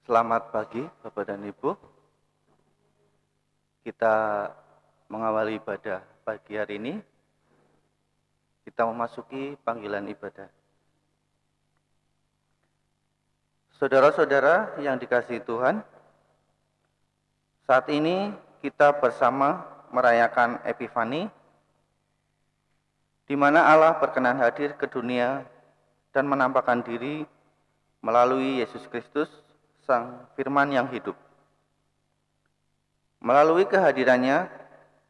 Selamat pagi Bapak dan Ibu. Kita mengawali ibadah pagi hari ini. Kita memasuki panggilan ibadah. Saudara-saudara yang dikasihi Tuhan, saat ini kita bersama merayakan Epifani, di mana Allah berkenan hadir ke dunia dan menampakkan diri melalui Yesus Kristus, Sang Firman yang hidup. Melalui kehadirannya,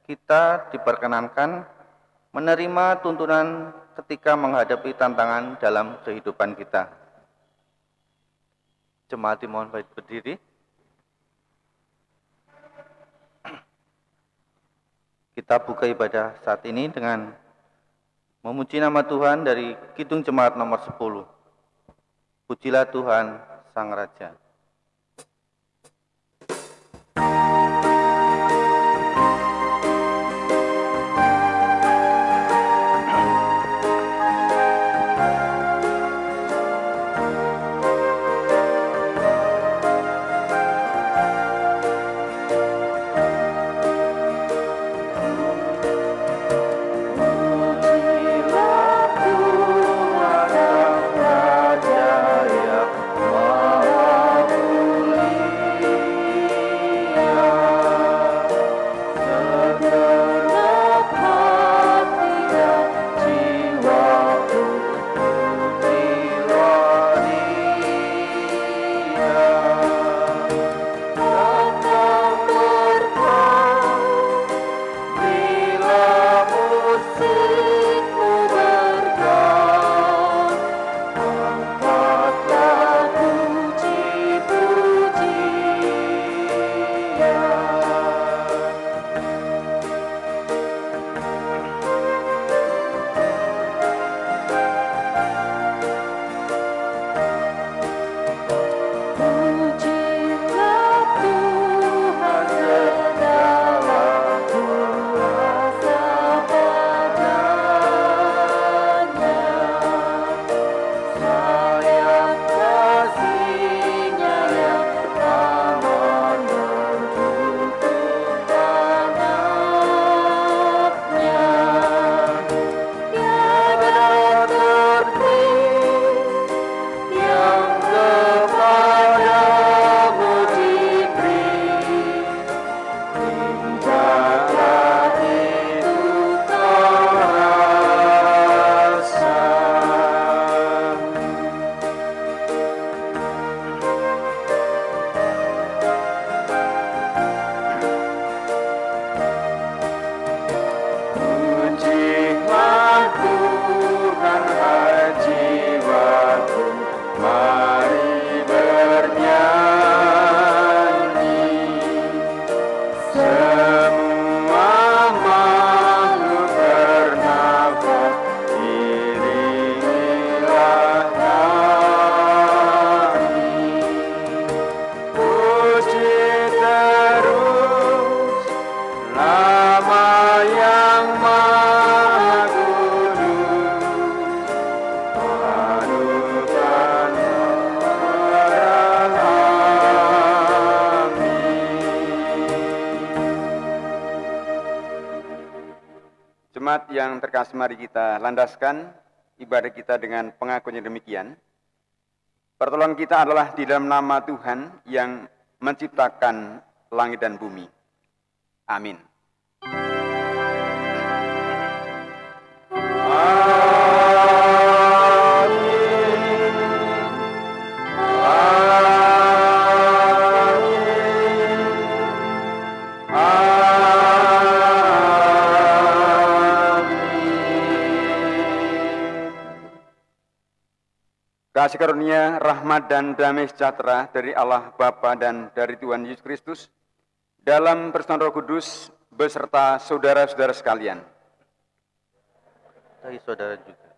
kita diperkenankan menerima tuntunan ketika menghadapi tantangan dalam kehidupan kita. Jemaat dimohon berdiri. Kita buka ibadah saat ini dengan memuji nama Tuhan dari Kidung Jemaat nomor 10. Pujilah Tuhan Sang Raja. Jemaat yang terkasih, mari kita landaskan ibadah kita dengan pengakuan yang demikian. Pertolongan kita adalah di dalam nama Tuhan yang menciptakan langit dan bumi. Amin. Kasih karunia, rahmat dan damai sejahtera dari Allah Bapa dan dari Tuhan Yesus Kristus dalam persekutuan Roh Kudus beserta saudara-saudara sekalian. Dari saudara juga.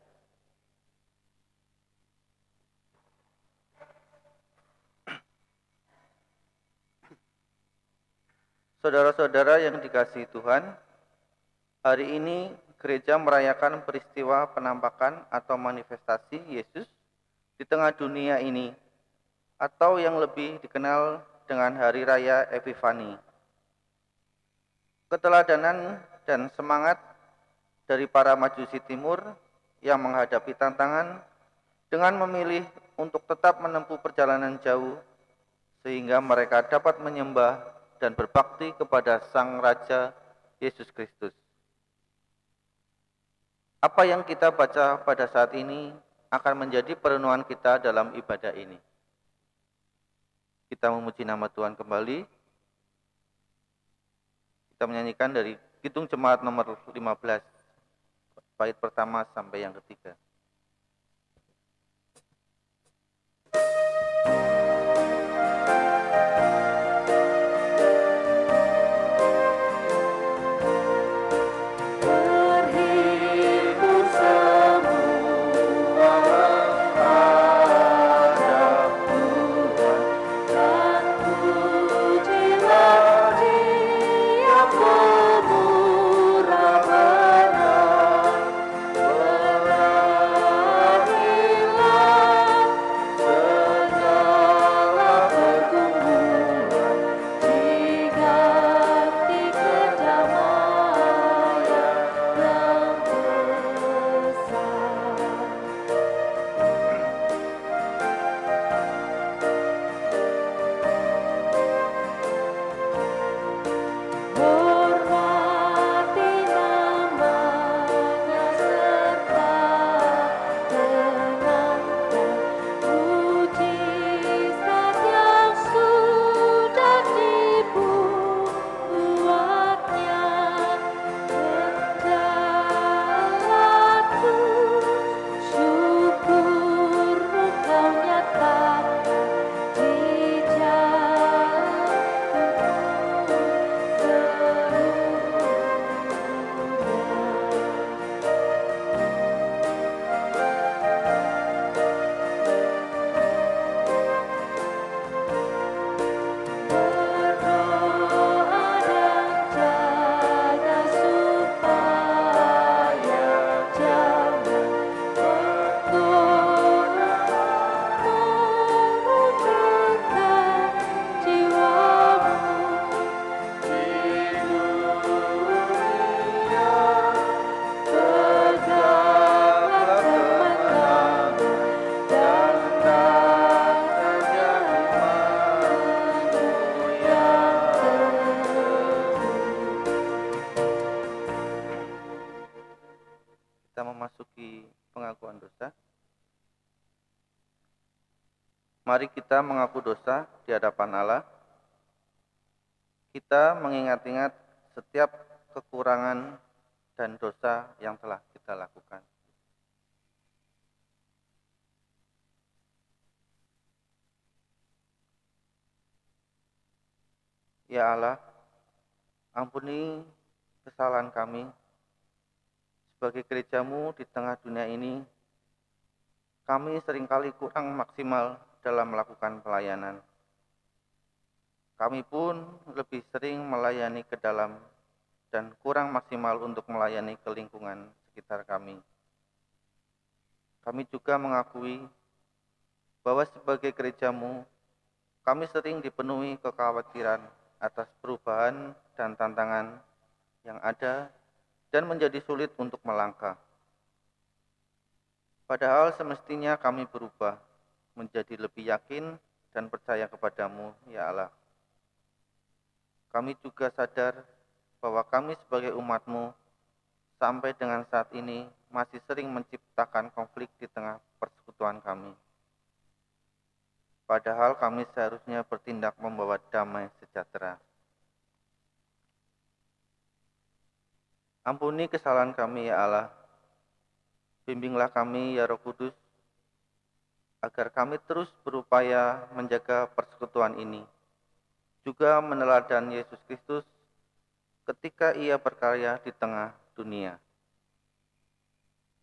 Saudara-saudara yang dikasihi Tuhan, hari ini gereja merayakan peristiwa penampakan atau manifestasi Yesus di tengah dunia ini atau yang lebih dikenal dengan Hari Raya Epifani. Keteladanan dan semangat dari para Majusi Timur yang menghadapi tantangan dengan memilih untuk tetap menempuh perjalanan jauh sehingga mereka dapat menyembah dan berbakti kepada Sang Raja Yesus Kristus. Apa yang kita baca pada saat ini akan menjadi perenungan kita dalam ibadah ini. Kita memuji nama Tuhan kembali. Kita menyanyikan dari Kidung Jemaat nomor 15, bait pertama sampai yang ketiga. Kita memasuki pengakuan dosa. Mari kita mengaku dosa di hadapan Allah. Kita mengingat-ingat setiap kekurangan dan dosa yang telah kita lakukan. Ya Allah, ampuni kesalahan kami. Sebagai gereja-Mu di tengah dunia ini, kami seringkali kurang maksimal dalam melakukan pelayanan. Kami pun lebih sering melayani ke dalam dan kurang maksimal untuk melayani ke lingkungan sekitar kami. Kami juga mengakui bahwa sebagai gereja-Mu, kami sering dipenuhi kekhawatiran atas perubahan dan tantangan yang ada dan menjadi sulit untuk melangkah. Padahal semestinya kami berubah menjadi lebih yakin dan percaya kepada-Mu, ya Allah. Kami juga sadar bahwa kami sebagai umat-Mu sampai dengan saat ini masih sering menciptakan konflik di tengah persekutuan kami. Padahal kami seharusnya bertindak membawa damai sejahtera. Ampuni kesalahan kami, ya Allah. Bimbinglah kami, ya Roh Kudus, agar kami terus berupaya menjaga persekutuan ini, juga meneladan Yesus Kristus ketika Ia berkarya di tengah dunia.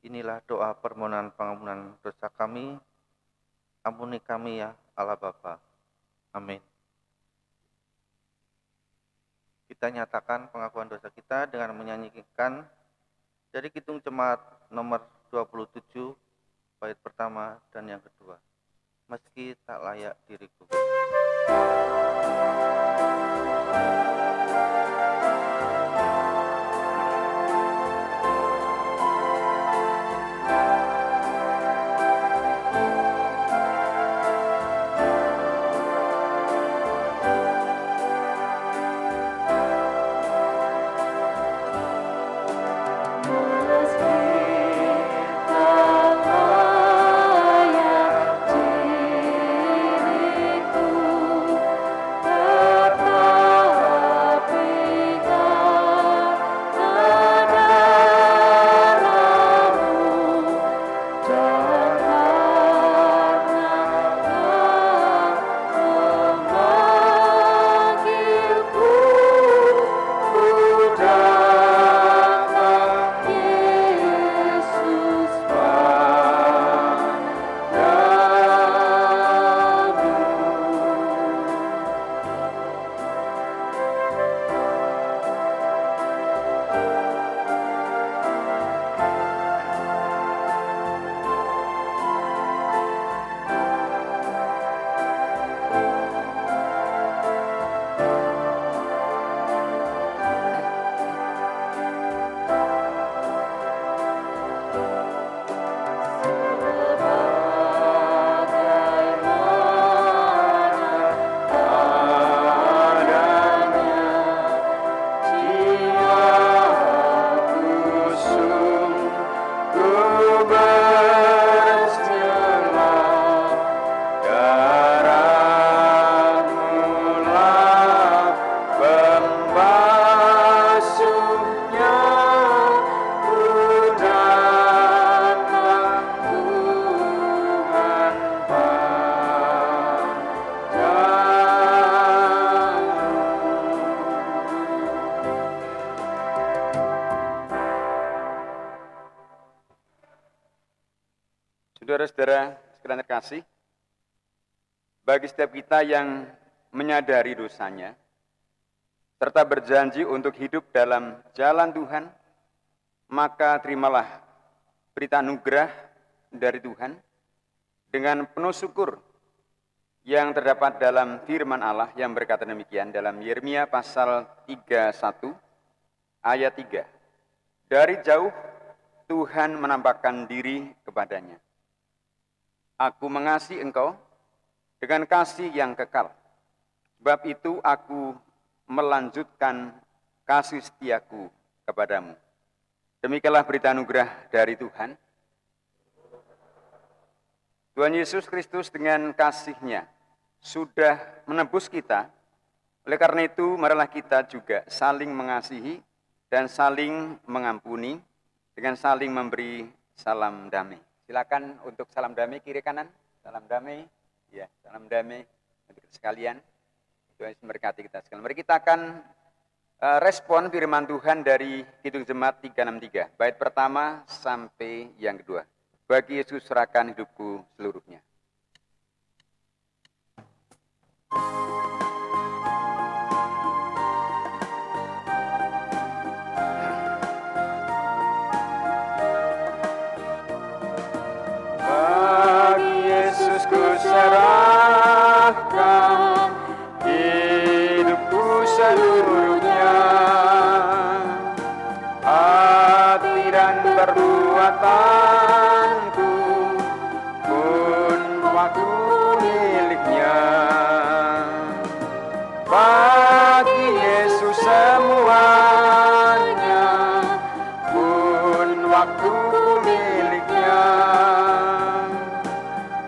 Inilah doa permohonan pengampunan dosa kami. Ampuni kami, ya Allah Bapa. Amin. Kita nyatakan pengakuan dosa kita dengan menyanyikan dari Kidung Jemaat nomor 27, bait pertama dan yang kedua. meski tak layak diriku. Saudara-saudara sekalian terkasih, bagi setiap kita yang menyadari dosanya, serta berjanji untuk hidup dalam jalan Tuhan, maka terimalah berita anugerah dari Tuhan dengan penuh syukur yang terdapat dalam firman Allah yang berkata demikian dalam Yeremia pasal 31 ayat 3. Dari jauh Tuhan menampakkan diri kepadanya. Aku mengasihi engkau dengan kasih yang kekal. Sebab itu aku melanjutkan kasih setiaku kepadamu. Demikianlah berita anugerah dari Tuhan. Tuhan Yesus Kristus dengan kasih-Nya sudah menebus kita. Oleh karena itu, marilah kita juga saling mengasihi dan saling mengampuni dengan saling memberi salam damai. Silakan untuk salam damai kiri kanan. Salam damai. Ya, salam damai untuk sekalian. Tuhan Yesus memberkati kita sekalian. Mari kita akan respon firman Tuhan dari Kidung Jemaat 363. Bait pertama sampai yang kedua. Bagi Yesus serahkan hidupku seluruhnya. Serahkan hidupku seluruhnya, hati dan perbuatanku pun waktu miliknya. Bagi Yesus semuanya pun waktu miliknya.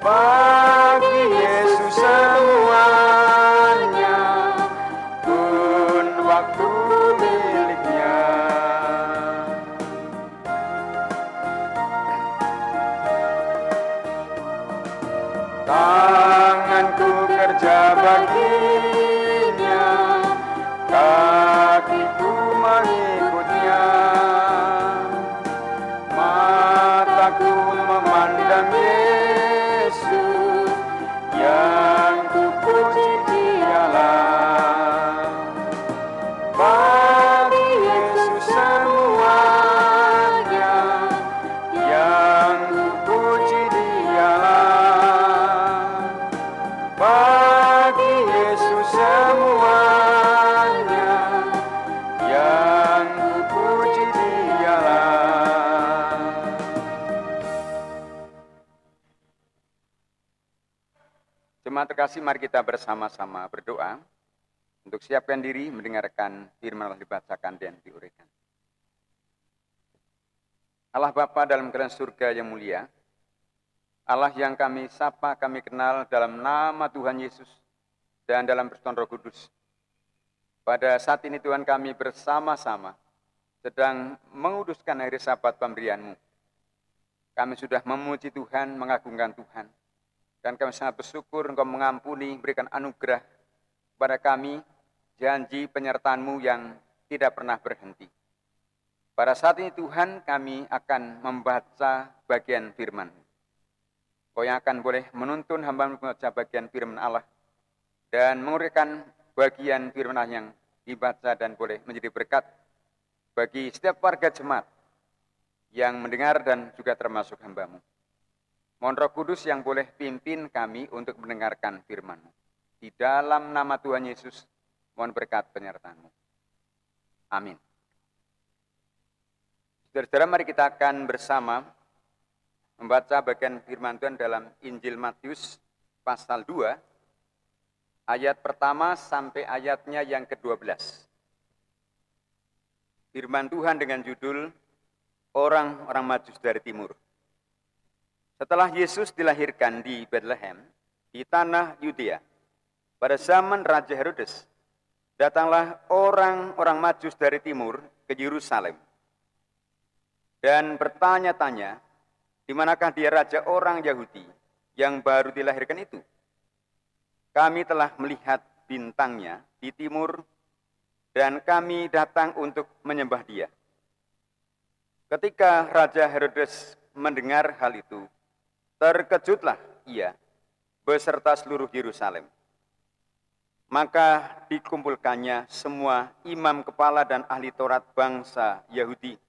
Bagi Yesus semuanya pun waktu miliknya. Tanganku kerja baginya, kakiku mengikutnya, mataku memandang Yesus, yang ku puji Dialah. Bagi Yesus semuanya, yang ku puji Dialah. Jemaat terkasih, mari kita bersama-sama berdoa untuk siapkan diri mendengarkan firman Allah dibacakan dan diuraikan. Allah Bapa dalam kerajaan surga yang mulia, Allah yang kami sapa, kami kenal dalam nama Tuhan Yesus dan dalam persekutuan Roh Kudus. Pada saat ini Tuhan, kami bersama-sama sedang menguduskan hari Sabat pemberian-Mu. Kami sudah memuji Tuhan, mengagungkan Tuhan. Dan kami sangat bersyukur Engkau mengampuni, berikan anugerah kepada kami, janji penyertaan-Mu yang tidak pernah berhenti. Pada saat ini Tuhan, kami akan membaca bagian firman. Kau yang akan boleh menuntun hamba-Mu membaca bagian firman Allah dan menguraikan bagian firman Allah yang dibaca dan boleh menjadi berkat bagi setiap warga jemaat yang mendengar dan juga termasuk hamba-Mu. Mohon Roh Kudus yang boleh pimpin kami untuk mendengarkan firman-Mu. Di dalam nama Tuhan Yesus, mohon berkat penyertaan-Mu. Amin. Saudara-saudara, mari kita akan bersama membaca bagian firman Tuhan dalam Injil Matius pasal 2, ayat pertama sampai ayatnya yang ke-12. Firman Tuhan dengan judul Orang-orang Majus dari Timur. Setelah Yesus dilahirkan di Bethlehem, di tanah Yudea, pada zaman Raja Herodes, datanglah orang-orang Majus dari timur ke Yerusalem dan bertanya-tanya, di manakah dia raja orang Yahudi yang baru dilahirkan itu? Kami telah melihat bintangnya di timur dan kami datang untuk menyembah dia. Ketika Raja Herodes mendengar hal itu, terkejutlah ia beserta seluruh Yerusalem. Maka dikumpulkannya semua imam kepala dan ahli Taurat bangsa Yahudi.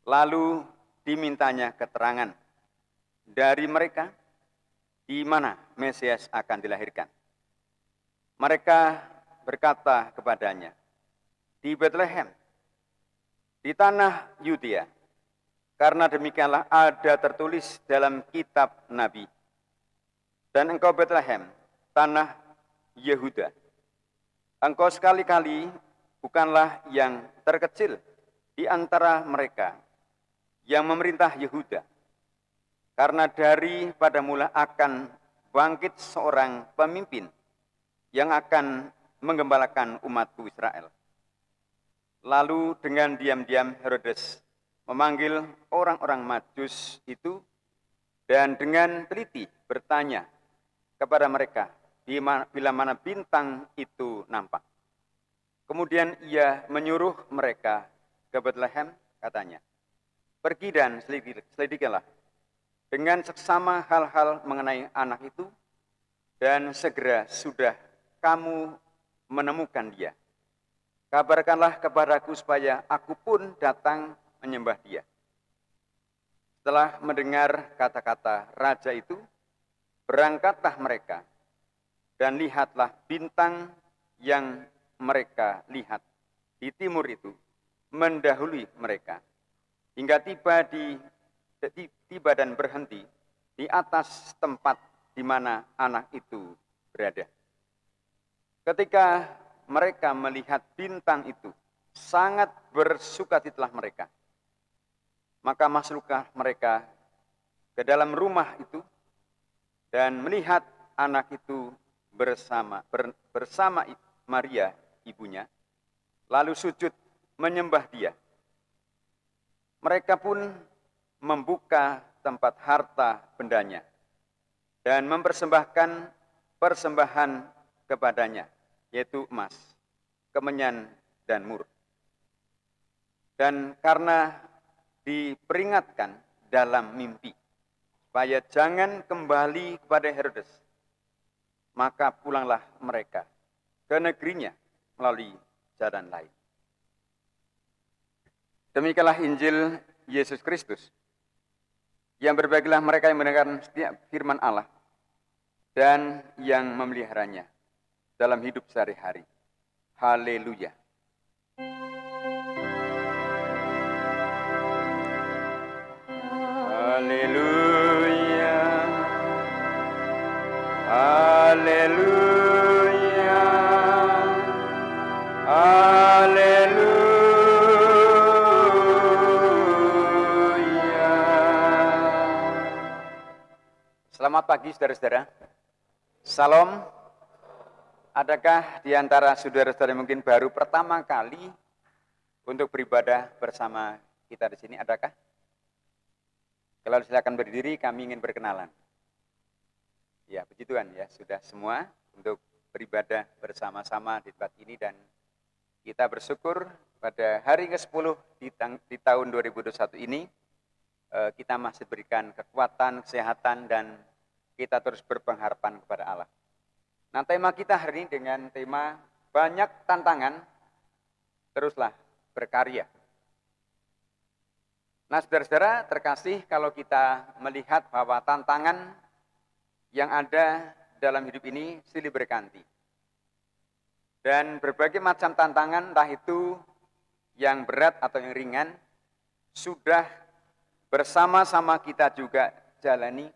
Lalu dimintanya keterangan dari mereka di mana Mesias akan dilahirkan. Mereka berkata kepadanya, di Bethlehem, di tanah Yudea. Karena demikianlah ada tertulis dalam kitab Nabi. Dan engkau Bethlehem, tanah Yehuda, engkau sekali-kali bukanlah yang terkecil di antara mereka yang memerintah Yehuda. Karena daripada mula akan bangkit seorang pemimpin yang akan menggembalakan umatku Israel. Lalu dengan diam-diam Herodes memanggil orang-orang Majus itu dan dengan teliti bertanya kepada mereka bila mana bintang itu nampak. Kemudian ia menyuruh mereka ke Bethlehem, katanya, pergi dan selidikilah dengan seksama hal-hal mengenai anak itu, dan segera sudah kamu menemukan dia. Kabarkanlah kepadaku supaya aku pun datang menyembah dia. Setelah mendengar kata-kata raja itu, berangkatlah mereka dan lihatlah bintang yang mereka lihat di timur itu mendahului mereka hingga tiba dan berhenti di atas tempat di mana anak itu berada. Ketika mereka melihat bintang itu, sangat bersukacitalah mereka. Maka masuklah mereka ke dalam rumah itu dan melihat anak itu bersama Maria ibunya, lalu sujud menyembah dia. Mereka pun membuka tempat harta bendanya dan mempersembahkan persembahan kepadanya, yaitu emas, kemenyan, dan mur. Dan karena diperingatkan dalam mimpi supaya jangan kembali kepada Herodes, maka pulanglah mereka ke negerinya melalui jalan lain. Demikianlah Injil Yesus Kristus. Yang berbahagialah mereka yang mendengar setiap firman Allah dan yang memeliharanya dalam hidup sehari-hari. Haleluya. Haleluya. Haleluya. Selamat pagi saudara-saudara. Salam. Adakah di antara saudara-saudara mungkin baru pertama kali untuk beribadah bersama kita di sini? Adakah? Kalau silakan berdiri, kami ingin berkenalan. Ya, puji Tuhan ya, sudah semua untuk beribadah bersama-sama di tempat ini, dan kita bersyukur pada hari ke-10 di tahun 2021 ini kita masih berikan kekuatan, kesehatan, dan kita terus berpengharapan kepada Allah. Nah, tema kita hari ini dengan tema banyak tantangan, teruslah berkarya. Nah, saudara-saudara terkasih, kalau kita melihat bahwa tantangan yang ada dalam hidup ini silih berganti. Dan berbagai macam tantangan, entah itu yang berat atau yang ringan, sudah bersama-sama kita juga jalani.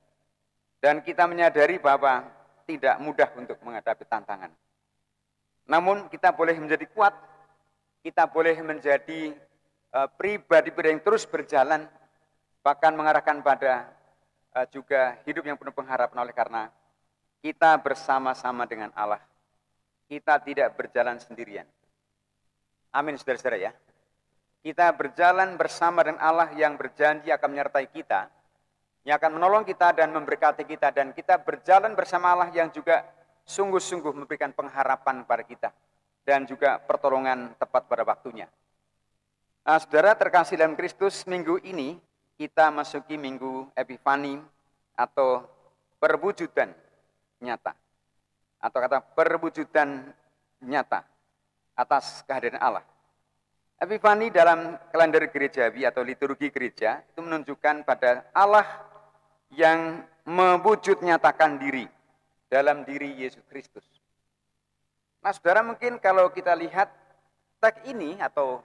Dan kita menyadari bahwa tidak mudah untuk menghadapi tantangan. Namun kita boleh menjadi kuat, kita boleh menjadi pribadi yang terus berjalan, bahkan mengarahkan pada juga hidup yang penuh pengharapan, oleh karena kita bersama-sama dengan Allah. Kita tidak berjalan sendirian. Amin, saudara-saudara ya. Kita berjalan bersama dengan Allah yang berjanji akan menyertai kita, yang akan menolong kita dan memberkati kita, dan kita berjalan bersama Allah yang juga sungguh-sungguh memberikan pengharapan kepada kita dan juga pertolongan tepat pada waktunya. Nah, saudara terkasih dalam Kristus, minggu ini kita masuki minggu Epifani atau perwujudan nyata, atau kata perwujudan nyata atas kehadiran Allah. Epifani dalam kalender gerejawi atau liturgi gereja itu menunjukkan pada Allah yang mewujud nyatakan diri dalam diri Yesus Kristus. Nah, saudara, mungkin kalau kita lihat teks ini atau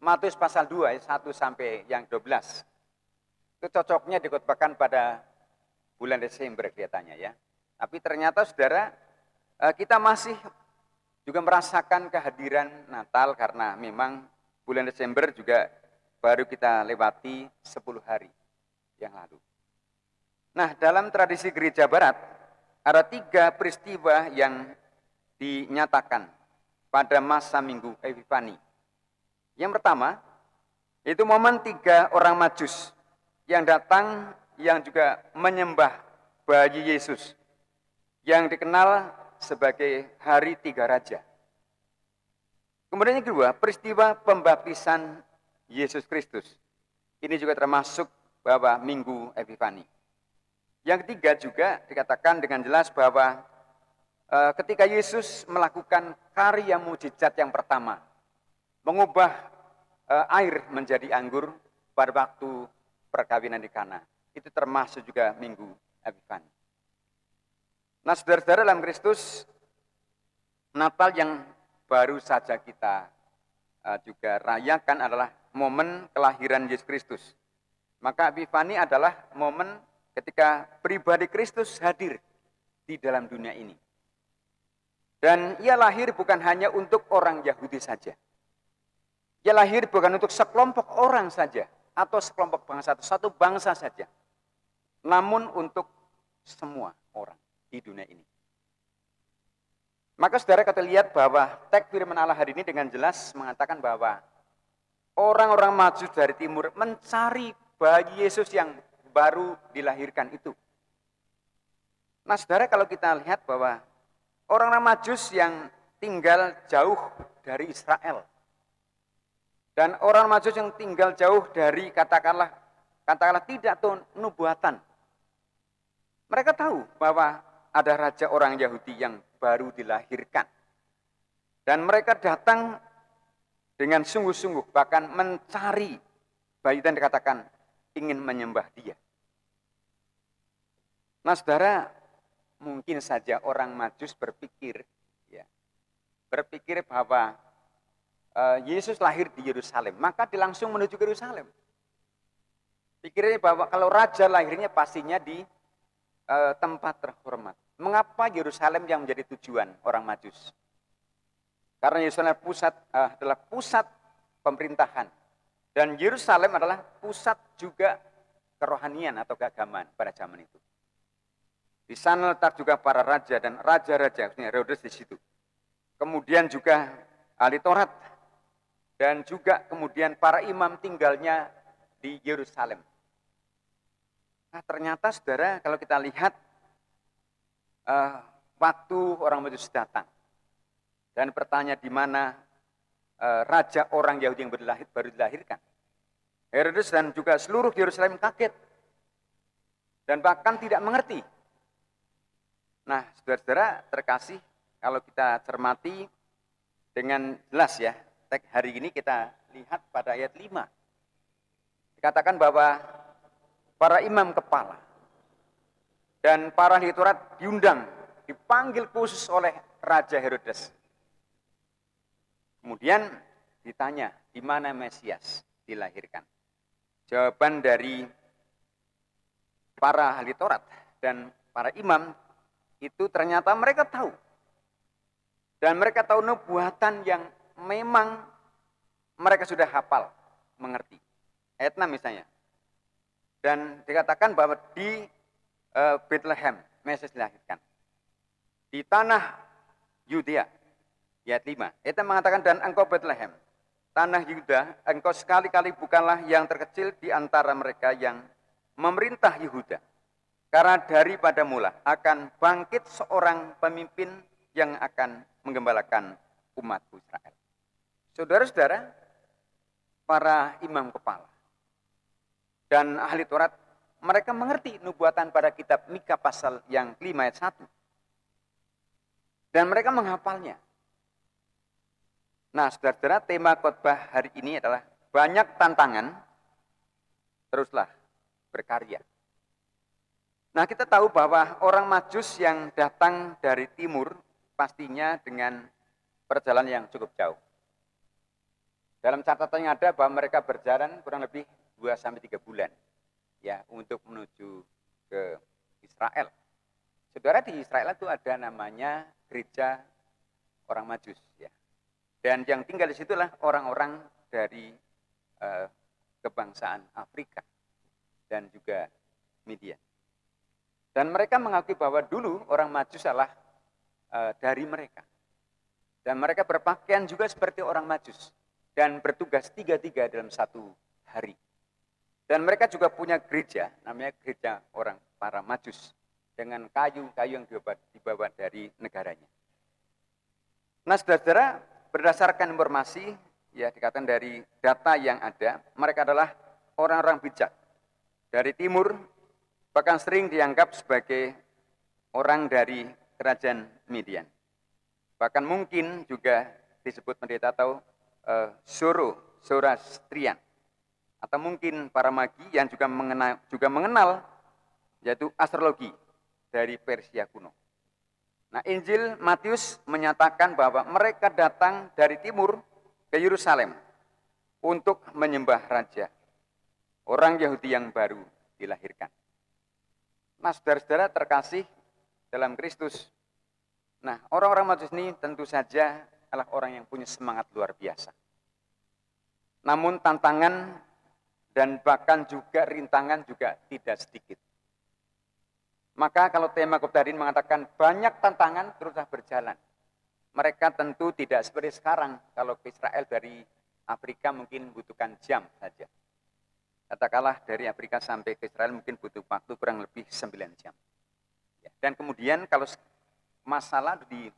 Matius pasal 2 ayat 1 sampai yang 12, itu cocoknya dikhotbahkan pada bulan Desember kelihatannya ya. Tapi ternyata saudara, kita masih juga merasakan kehadiran Natal karena memang bulan Desember juga baru kita lewati 10 hari yang lalu. Nah, dalam tradisi gereja barat, ada 3 peristiwa yang dinyatakan pada masa minggu Epifani. Yang pertama, itu momen 3 orang Majus yang datang, yang juga menyembah bayi Yesus, yang dikenal sebagai Hari 3 Raja. Kemudian yang kedua, peristiwa pembaptisan Yesus Kristus. Ini juga termasuk bahwa minggu Epifani. Yang ketiga juga dikatakan dengan jelas bahwa ketika Yesus melakukan karya mujizat yang pertama, mengubah air menjadi anggur pada waktu perkawinan di Kana. Itu termasuk juga minggu Epifani. Nah, saudara-saudara dalam Kristus, Natal yang baru saja kita juga rayakan adalah momen kelahiran Yesus Kristus. Maka Epifani adalah momen ketika pribadi Kristus hadir di dalam dunia ini. Dan ia lahir bukan hanya untuk orang Yahudi saja. Ia lahir bukan untuk sekelompok orang saja, atau sekelompok bangsa, atau satu bangsa saja. Namun untuk semua orang di dunia ini. Maka saudara kita lihat bahwa teks firman Allah hari ini dengan jelas mengatakan bahwa orang-orang Majus dari timur mencari bayi Yesus yang baru dilahirkan itu. Nah, saudara, kalau kita lihat bahwa orang-orang Majus yang tinggal jauh dari Israel, dan orang Majus yang tinggal jauh dari katakanlah tidak tuh nubuatan. Mereka tahu bahwa ada raja orang Yahudi yang baru dilahirkan. Dan mereka datang dengan sungguh-sungguh, bahkan mencari bayi dan dikatakan ingin menyembah dia. Nah, saudara, mungkin saja orang Majus berpikir bahwa Yesus lahir di Yerusalem, maka dia langsung menuju ke Yerusalem. Pikirnya bahwa kalau raja lahirnya pastinya di tempat terhormat. Mengapa Yerusalem yang menjadi tujuan orang Majus? Karena Yerusalem adalah pusat pemerintahan. Dan Yerusalem adalah pusat juga kerohanian atau keagamaan pada zaman itu. Di sana letak juga para raja dan raja-raja, Herodes di situ. Kemudian juga ahli Taurat dan juga kemudian para imam tinggalnya di Yerusalem. Nah, ternyata saudara kalau kita lihat waktu orang Majus datang dan bertanya di mana raja orang Yahudi yang baru dilahirkan. Herodes dan juga seluruh Yerusalem kaget dan bahkan tidak mengerti. Nah, saudara-saudara terkasih, kalau kita cermati dengan jelas ya, teks hari ini kita lihat pada ayat 5. Dikatakan bahwa para imam kepala dan para ahli Taurat diundang, dipanggil khusus oleh Raja Herodes. Kemudian ditanya, di mana Mesias dilahirkan? Jawaban dari para ahli Taurat dan para imam itu ternyata mereka tahu. Dan mereka tahu nubuatan yang memang mereka sudah hafal, mengerti. Ayat 6 misalnya. Dan dikatakan bahwa di Bethlehem, Mesias dilahirkan. Di tanah Yudea, ayat 5. Itu mengatakan, dan engkau Bethlehem, tanah Yuda, engkau sekali-kali bukanlah yang terkecil di antara mereka yang memerintah Yehuda. Karena daripada mula akan bangkit seorang pemimpin yang akan menggembalakan umatku Israel. Saudara-saudara, para imam kepala dan ahli Taurat, mereka mengerti nubuatan pada kitab Mika pasal yang 5 ayat 1. Dan mereka menghafalnya. Nah, saudara-saudara, tema khotbah hari ini adalah banyak tantangan, teruslah berkarya. Nah, kita tahu bahwa orang Majus yang datang dari timur pastinya dengan perjalanan yang cukup jauh. Dalam catatan yang ada bahwa mereka berjalan kurang lebih 2-3 bulan ya untuk menuju ke Israel. Saudara, di Israel itu ada namanya gereja orang Majus ya. Dan yang tinggal di situlah orang-orang dari kebangsaan Afrika dan juga Media. Dan mereka mengakui bahwa dulu orang Majus adalah dari mereka. Dan mereka berpakaian juga seperti orang Majus. Dan bertugas 3-3 dalam satu hari. Dan mereka juga punya gereja, namanya gereja orang para Majus. Dengan kayu-kayu yang dibawa dari negaranya. Nah, saudara-saudara, berdasarkan informasi, ya dikatakan dari data yang ada, mereka adalah orang-orang bijak. Dari timur, bahkan sering dianggap sebagai orang dari kerajaan Midian. Bahkan mungkin juga disebut pendeta atau Zoroastrian. Atau mungkin para magi yang juga mengenal yaitu astrologi dari Persia kuno. Nah, Injil Matius menyatakan bahwa mereka datang dari timur ke Yerusalem untuk menyembah raja, orang Yahudi yang baru dilahirkan. Nah, saudara-saudara terkasih dalam Kristus. Nah, orang-orang Majus ini tentu saja adalah orang yang punya semangat luar biasa. Namun tantangan dan bahkan juga rintangan juga tidak sedikit. Maka kalau tema khotbah ini mengatakan banyak tantangan teruslah berjalan. Mereka tentu tidak seperti sekarang. Kalau ke Israel dari Afrika mungkin butuhkan jam saja. Katakanlah dari Afrika sampai ke Israel mungkin butuh waktu kurang lebih 9 jam. Dan kemudian kalau masalah di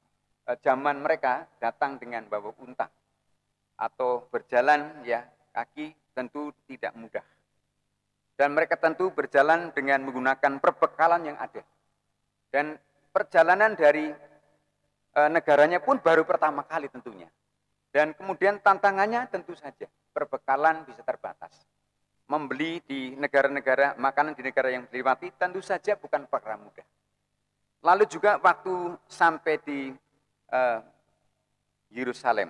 zaman mereka datang dengan bawa unta atau berjalan ya kaki tentu tidak mudah. Dan mereka tentu berjalan dengan menggunakan perbekalan yang ada. Dan perjalanan dari negaranya pun baru pertama kali tentunya. Dan kemudian tantangannya tentu saja perbekalan bisa terbatas. Membeli di negara-negara, makanan di negara yang dilewati tentu saja bukan perkara mudah. Lalu juga waktu sampai di Yerusalem,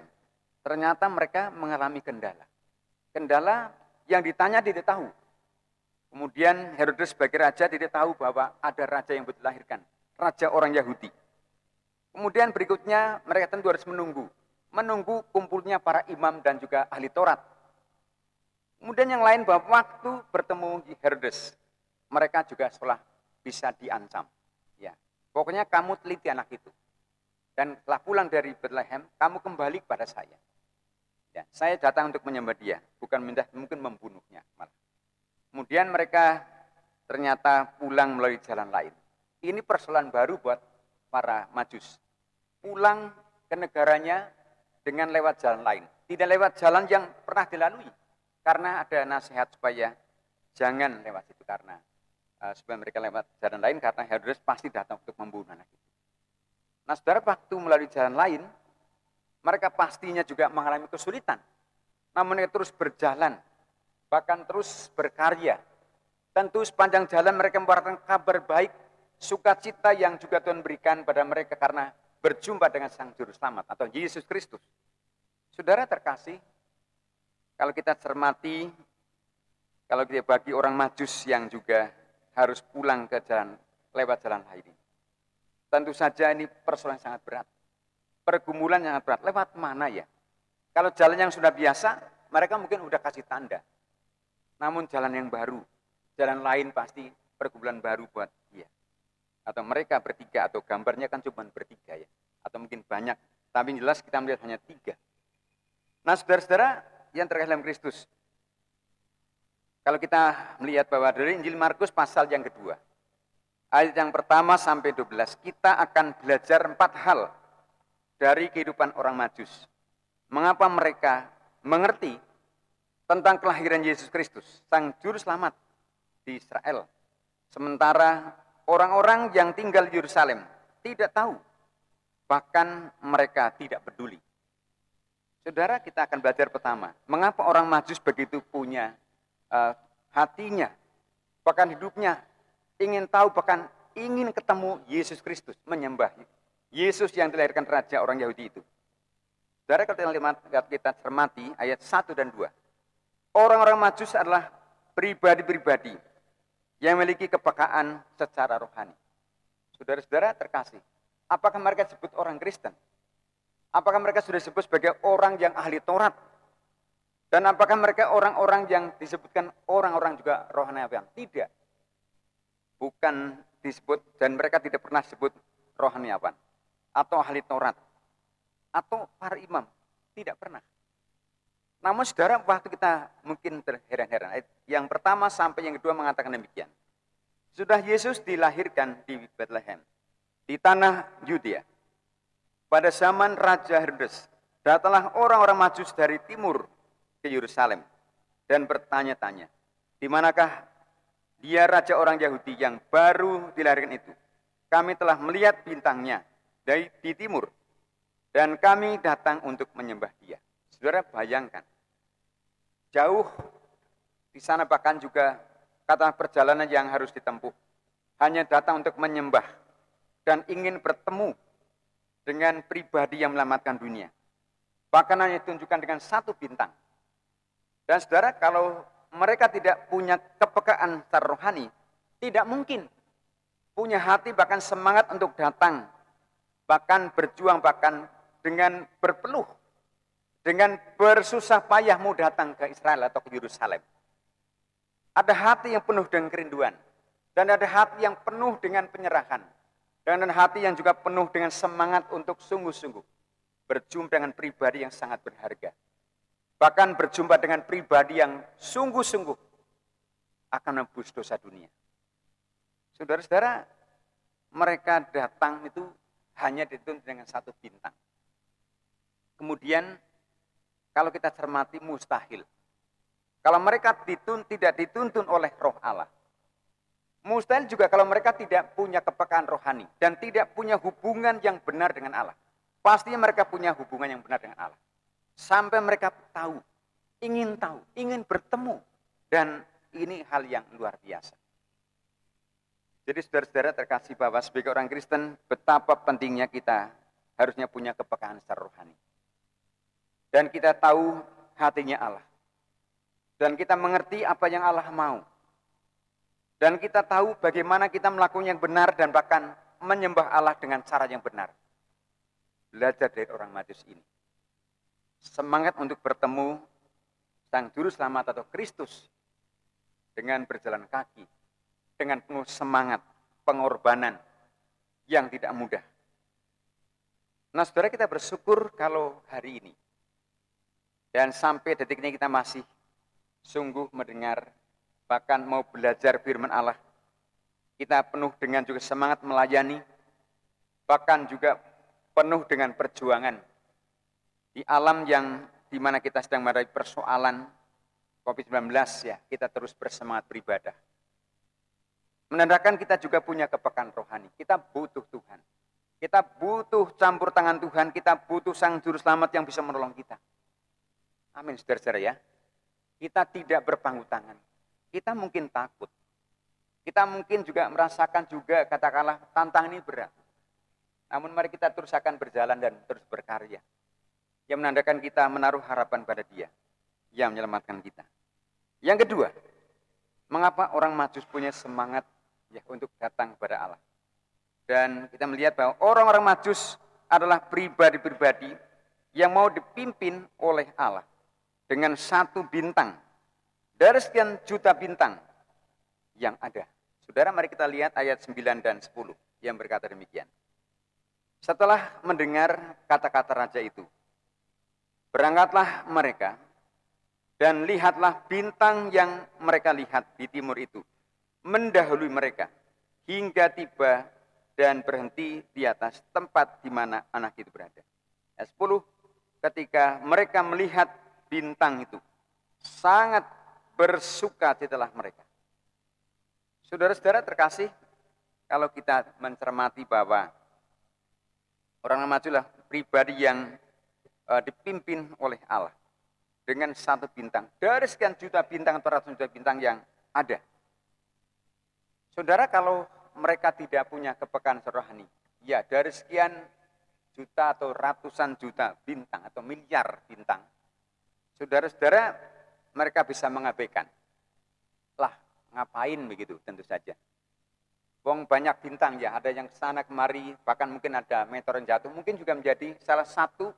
ternyata mereka mengalami kendala. Kendala yang ditanya tidak tahu. Kemudian Herodes sebagai raja tidak tahu bahwa ada raja yang dilahirkan, raja orang Yahudi. Kemudian berikutnya mereka tentu harus menunggu kumpulnya para imam dan juga ahli Taurat. Kemudian yang lain bahwa waktu bertemu Herodes, mereka juga seolah bisa diancam. Ya, Pokoknya kamu teliti anak itu. Dan setelah pulang dari Bethlehem, kamu kembali kepada saya. Ya, saya datang untuk menyembah dia, bukan mungkin membunuhnya malah. Kemudian mereka ternyata pulang melalui jalan lain. Ini persoalan baru buat para Majus. Pulang ke negaranya dengan lewat jalan lain. Tidak lewat jalan yang pernah dilalui. Karena ada nasihat supaya jangan lewat situ, karena supaya mereka lewat jalan lain, karena Herodes pasti datang untuk membunuh anak itu. Nah, saudara, waktu melalui jalan lain, mereka pastinya juga mengalami kesulitan. Namun mereka terus berjalan, bahkan terus berkarya. Tentu sepanjang jalan mereka membawakan kabar baik, sukacita yang juga Tuhan berikan pada mereka karena berjumpa dengan Sang Juru Selamat atau Yesus Kristus. Saudara terkasih, kalau kita cermati, kalau kita bagi orang Majus yang juga harus pulang ke jalan lewat jalan lain, tentu saja ini persoalan yang sangat berat. Pergumulan yang sangat berat. Lewat mana ya? Kalau jalan yang sudah biasa, mereka mungkin udah kasih tanda. Namun jalan yang baru, jalan lain pasti pergumulan baru buat dia. Atau mereka bertiga, atau gambarnya kan cuma bertiga ya. Atau mungkin banyak, tapi jelas kita melihat hanya 3. Nah, saudara-saudara yang terkasih dalam Kristus, kalau kita melihat bahwa dari Injil Markus pasal yang kedua, ayat yang pertama sampai 12, kita akan belajar 4 hal dari kehidupan orang Majus. Mengapa mereka mengerti tentang kelahiran Yesus Kristus, Sang Juru Selamat di Israel. Sementara orang-orang yang tinggal di Yerusalem tidak tahu, bahkan mereka tidak peduli. Saudara, kita akan belajar pertama, mengapa orang Majus begitu punya hatinya, bahkan hidupnya ingin tahu, bahkan ingin ketemu Yesus Kristus, menyembah Yesus yang dilahirkan raja orang Yahudi itu. Saudara, kalau kita cermati ayat 1 dan 2. Orang-orang Majus adalah pribadi-pribadi yang memiliki kepekaan secara rohani. Saudara-saudara terkasih, apakah mereka disebut orang Kristen? Apakah mereka sudah disebut sebagai orang yang ahli Taurat? Dan apakah mereka orang-orang yang disebutkan orang-orang juga rohaniawan? Tidak. Bukan disebut, dan mereka tidak pernah disebut rohaniawan atau ahli Taurat atau para imam. Tidak pernah. Namun saudara, waktu kita mungkin terheran-heran, yang pertama sampai yang kedua mengatakan demikian. Sudah Yesus dilahirkan di Bethlehem, di tanah Yudea. Pada zaman Raja Herodes, datanglah orang-orang Majus dari timur ke Yerusalem dan bertanya-tanya, di manakah dia raja orang Yahudi yang baru dilahirkan itu? Kami telah melihat bintangnya di timur dan kami datang untuk menyembah dia. Saudara, bayangkan, jauh di sana, bahkan juga kata perjalanan yang harus ditempuh, hanya datang untuk menyembah dan ingin bertemu dengan pribadi yang menyelamatkan dunia. Bahkan hanya ditunjukkan dengan 1 bintang. Dan saudara, kalau mereka tidak punya kepekaan secara rohani, tidak mungkin punya hati bahkan semangat untuk datang, bahkan berjuang, bahkan dengan berpeluh, dengan bersusah payah mau datang ke Israel atau ke Yerusalem. Ada hati yang penuh dengan kerinduan, dan ada hati yang penuh dengan penyerahan, dan hati yang juga penuh dengan semangat untuk sungguh-sungguh berjumpa dengan pribadi yang sangat berharga. Bahkan berjumpa dengan pribadi yang sungguh-sungguh akan menebus dosa dunia. Saudara-saudara, mereka datang itu hanya dituntut dengan 1 bintang. Kemudian kalau kita cermati, mustahil. Kalau mereka tidak dituntun oleh Roh Allah, mustahil juga kalau mereka tidak punya kepekaan rohani dan tidak punya hubungan yang benar dengan Allah. Pastinya mereka punya hubungan yang benar dengan Allah. Sampai mereka tahu, ingin bertemu. Dan ini hal yang luar biasa. Jadi saudara-saudara terkasih, bahwa sebagai orang Kristen, betapa pentingnya kita harusnya punya kepekaan secara rohani. Dan kita tahu hatinya Allah. Dan kita mengerti apa yang Allah mau. Dan kita tahu bagaimana kita melakukan yang benar dan bahkan menyembah Allah dengan cara yang benar. Belajar dari orang Majus ini. Semangat untuk bertemu Sang Juru Selamat atau Kristus dengan berjalan kaki, dengan penuh semangat, pengorbanan, yang tidak mudah. Nah, saudara, kita bersyukur kalau hari ini dan sampai detik ini kita masih sungguh mendengar, bahkan mau belajar firman Allah. Kita penuh dengan juga semangat melayani, bahkan juga penuh dengan perjuangan di alam yang dimana kita sedang menghadapi persoalan COVID-19, ya, kita terus bersemangat beribadah. Menandakan kita juga punya kepekaan rohani. Kita butuh Tuhan. Kita butuh campur tangan Tuhan. Kita butuh Sang Juru Selamat yang bisa menolong kita. Amin, saudara-saudara ya. Kita tidak berpangku tangan. Kita mungkin takut. Kita mungkin juga merasakan juga katakanlah tantangan ini berat. Namun mari kita terus akan berjalan dan terus berkarya. Yang menandakan kita menaruh harapan pada Dia yang menyelamatkan kita. Yang kedua, mengapa orang Majus punya semangat ya untuk datang kepada Allah? Dan kita melihat bahwa orang-orang Majus adalah pribadi-pribadi yang mau dipimpin oleh Allah dengan satu bintang dari sekian juta bintang yang ada. Saudara, mari kita lihat ayat 9 dan 10 yang berkata demikian. Setelah mendengar kata-kata raja itu, berangkatlah mereka dan lihatlah bintang yang mereka lihat di timur itu mendahului mereka hingga tiba dan berhenti di atas tempat di mana anak itu berada. Ayat 10, ketika mereka melihat bintang itu, sangat bersukacitalah mereka. Saudara-saudara terkasih, kalau kita mencermati bahwa orang Maju adalah pribadi yang dipimpin oleh Allah dengan satu bintang dari sekian juta bintang atau ratusan juta bintang yang ada. Saudara, kalau mereka tidak punya kepekaan rohani, ya dari sekian juta atau ratusan juta bintang atau miliar bintang, saudara-saudara mereka bisa mengabaikan. Lah, ngapain begitu? Tentu saja. Wong banyak bintang ya, ada yang sana kemari, bahkan mungkin ada meteor yang jatuh, mungkin juga menjadi salah satu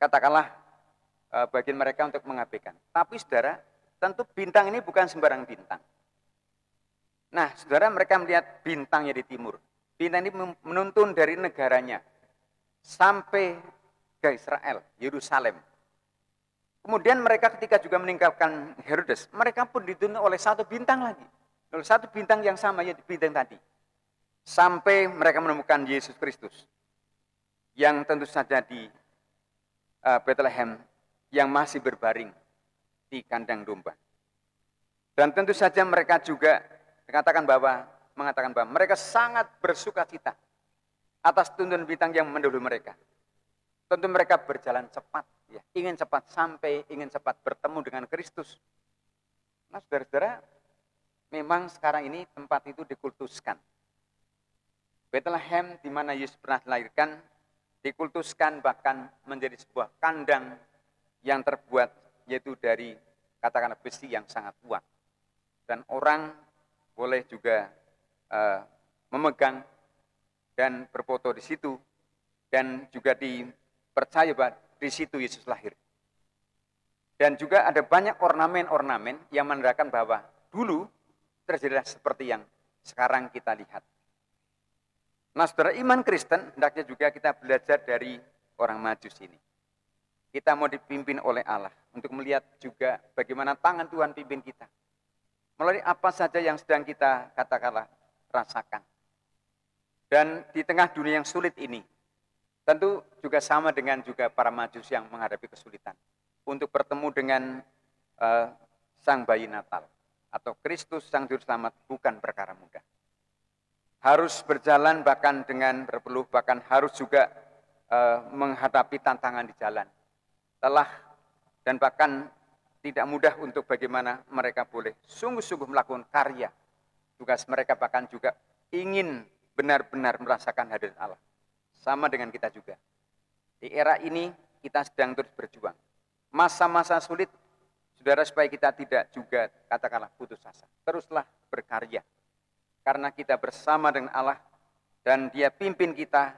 katakanlah bagian mereka untuk mengabaikan. Tapi saudara, tentu bintang ini bukan sembarang bintang. Nah, saudara, mereka melihat bintangnya di timur. Bintang ini menuntun dari negaranya sampai ke Israel, Yerusalem. Kemudian mereka ketika juga meninggalkan Herodes, mereka pun dituntun oleh satu bintang lagi. Oleh satu bintang yang sama, yaitu bintang tadi. Sampai mereka menemukan Yesus Kristus. Yang tentu saja di Bethlehem, yang masih berbaring di kandang domba. Dan tentu saja mereka juga mengatakan bahwa mereka sangat bersukacita atas tuntunan bintang yang mendahului mereka. Tentu mereka berjalan cepat, ya, ingin cepat bertemu dengan Kristus. Nah, saudara-saudara, memang sekarang ini tempat itu dikultuskan. Bethlehem di mana Yesus pernah dilahirkan dikultuskan, bahkan menjadi sebuah kandang yang terbuat yaitu dari katakanlah besi yang sangat kuat. Dan orang boleh juga memegang dan berfoto di situ, dan juga dipercaya bahwa di situ Yesus lahir. Dan juga ada banyak ornamen-ornamen yang menandakan bahwa dulu terjadilah seperti yang sekarang kita lihat. Nah, saudara, iman Kristen hendaknya juga kita belajar dari orang Majus ini. Kita mau dipimpin oleh Allah untuk melihat juga bagaimana tangan Tuhan pimpin kita. Melalui apa saja yang sedang kita katakanlah rasakan. Dan di tengah dunia yang sulit ini, tentu juga sama dengan juga para Majus yang menghadapi kesulitan. Untuk bertemu dengan Sang Bayi Natal atau Kristus Sang Juru Selamat bukan perkara mudah. Harus berjalan bahkan dengan berpeluh, bahkan harus juga menghadapi tantangan di jalan. Lelah dan bahkan tidak mudah untuk bagaimana mereka boleh sungguh-sungguh melakukan karya. Tugas mereka bahkan juga ingin benar-benar merasakan hadirat Allah. Sama dengan kita juga. Di era ini kita sedang terus berjuang. Masa-masa sulit, saudara, supaya kita tidak juga katakanlah putus asa. Teruslah berkarya. Karena kita bersama dengan Allah dan Dia pimpin kita,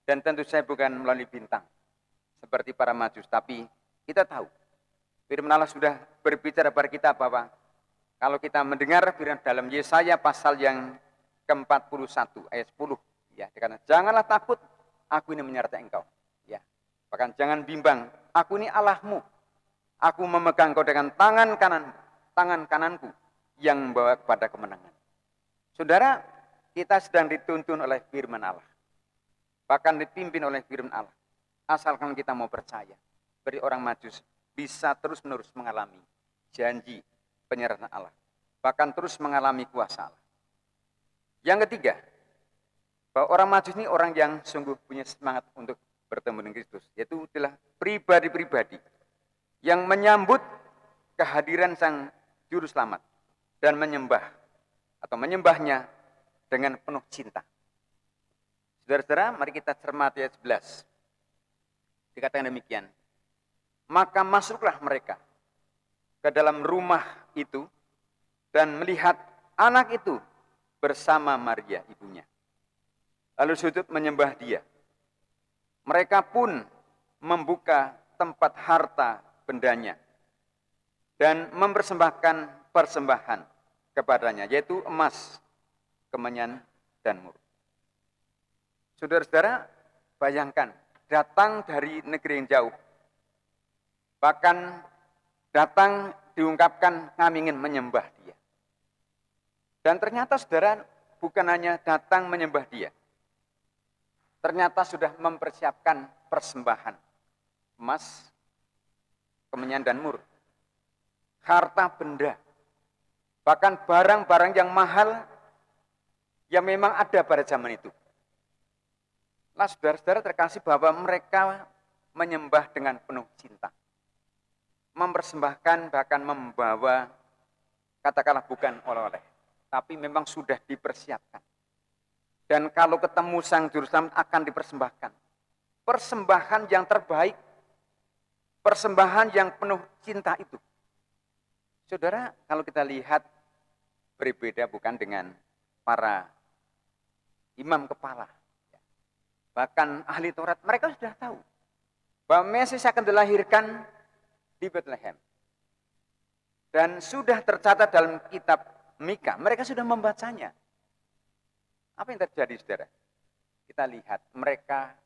dan tentu saja bukan melalui bintang seperti para Majus, tapi kita tahu firman Allah sudah berbicara kepada kita bahwa kalau kita mendengar firman dalam Yesaya pasal yang ke-41 ayat 10 Ya, dikatakan janganlah takut, aku ini menyertai engkau. Ya. Bahkan jangan bimbang, aku ini Allahmu. Aku memegang kau dengan tangan kananku yang membawa kepada kemenangan. Saudara, kita sedang dituntun oleh firman Allah. Bahkan dipimpin oleh firman Allah. Asalkan kita mau percaya. Beri orang Majus bisa terus-menerus mengalami janji penyerahan Allah. Bahkan terus mengalami kuasa Allah. Yang ketiga, bahwa orang Majus ini orang yang sungguh punya semangat untuk bertemu dengan Kristus. Yaitu adalah pribadi-pribadi yang menyambut kehadiran Sang Juru Selamat dan menyembahnya dengan penuh cinta. Saudara-saudara, mari kita cermati ayat 11. Dikatakan demikian, maka masuklah mereka ke dalam rumah itu dan melihat anak itu bersama Maria ibunya. Lalu sujud menyembah dia. Mereka pun membuka tempat harta bendanya dan mempersembahkan persembahan kepadanya, yaitu emas, kemenyan, dan mur. Saudara-saudara, bayangkan datang dari negeri yang jauh, bahkan datang diungkapkan kami ingin menyembah dia. Dan ternyata saudara bukan hanya datang menyembah dia, ternyata sudah mempersiapkan persembahan emas, kemenyan, dan mur, harta benda, bahkan barang-barang yang mahal yang memang ada pada zaman itu. Nah, saudara-saudara terkasih, bahwa mereka menyembah dengan penuh cinta, mempersembahkan, bahkan membawa, katakanlah bukan oleh-oleh, tapi memang sudah dipersiapkan. Dan kalau ketemu Sang Juru Selamat akan dipersembahkan persembahan yang terbaik, persembahan yang penuh cinta itu. Saudara, kalau kita lihat berbeda bukan dengan para imam kepala, bahkan ahli Taurat, mereka sudah tahu bahwa Mesias akan dilahirkan di Bethlehem. Dan sudah tercatat dalam kitab Mika, mereka sudah membacanya. Apa yang terjadi, saudara? Kita lihat, mereka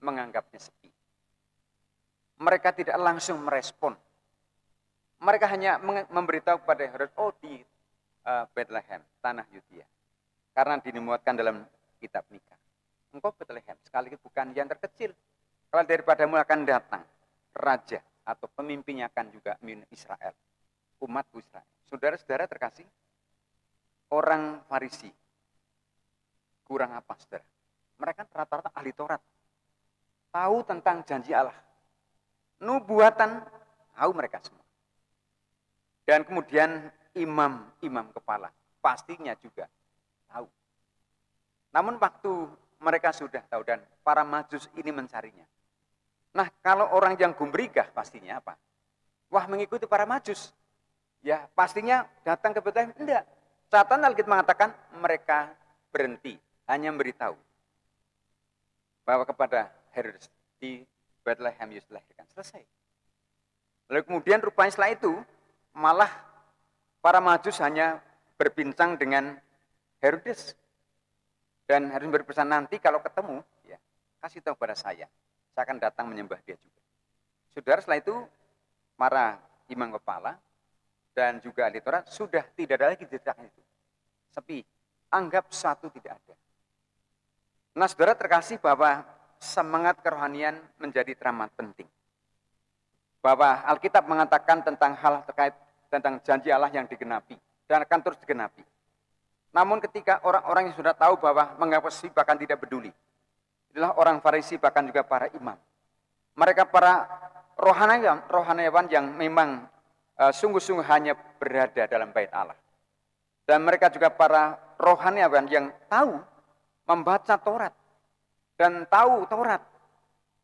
menganggapnya sepi. Mereka tidak langsung merespon. Mereka hanya memberitahu kepada Herodes, oh di Bethlehem, tanah Yudea. Karena dinubuatkan dalam kitab Mika. Engkau Bethlehem, sekali lagi bukan yang terkecil. Kalau daripadamu akan datang raja atau pemimpinnya akan juga Israel, umatku Israel. Saudara-saudara terkasih, orang Farisi kurang apa, saudara? Mereka rata-rata ahli Taurat, tahu tentang janji Allah, nubuatan, tahu mereka semua. Dan kemudian imam kepala pastinya juga tahu. Namun waktu mereka sudah tahu dan para Majus ini mencarinya. Nah, kalau orang yang gumbrigah pastinya apa? Wah, mengikuti para Majus. Ya, pastinya datang ke Bethlehem. Enggak. Satan Alkitab mengatakan mereka berhenti, hanya memberitahu bahwa kepada Herodes di Bethlehem Yesus dilahirkan. Selesai. Lalu kemudian rupanya setelah itu malah para Majus hanya berbincang dengan Herodes. Dan harus berpesan, nanti kalau ketemu, ya kasih tahu pada saya akan datang menyembah dia juga. Saudara, setelah itu para imam kepala dan juga ahli Taurat sudah tidak ada lagi jejaknya itu. Sepi, anggap satu tidak ada. Nah, saudara terkasih, bahwa semangat kerohanian menjadi teramat penting. Bahwa Alkitab mengatakan tentang hal terkait tentang janji Allah yang digenapi dan akan terus digenapi. Namun ketika orang-orang yang sudah tahu bahwa mengawasi bahkan tidak peduli, itulah orang Farisi bahkan juga para imam. Mereka para rohaniawan yang memang sungguh-sungguh hanya berada dalam bait Allah. Dan mereka juga para rohaniawan yang tahu membaca Taurat dan tahu Taurat,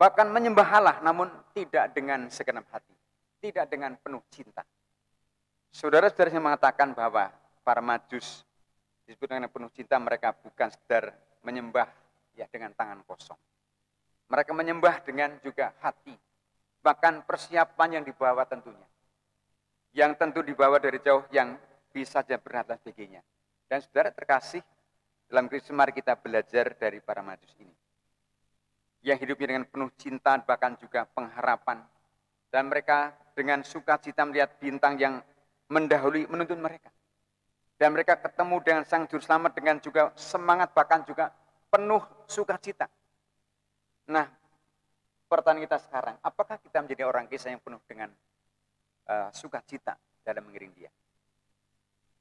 bahkan menyembah Allah, namun tidak dengan segenap hati, tidak dengan penuh cinta. Saudara-saudara yang mengatakan bahwa para Majus disebut dengan penuh cinta, mereka bukan sekedar menyembah ya dengan tangan kosong. Mereka menyembah dengan juga hati, bahkan persiapan yang dibawa tentunya. Yang tentu dibawa dari jauh, yang bisa saja berat dan sebagainya. Dan saudara terkasih, Dalam Kristus mari kita belajar dari para Majus ini. Yang hidupnya dengan penuh cinta, bahkan juga pengharapan. Dan mereka dengan sukacita melihat bintang yang mendahului menuntun mereka. Dan mereka ketemu dengan Sang Juru Selamat dengan juga semangat, bahkan juga penuh sukacita. Nah, pertanyaan kita sekarang, apakah kita menjadi orang kisah yang penuh dengan sukacita dalam mengiring Dia?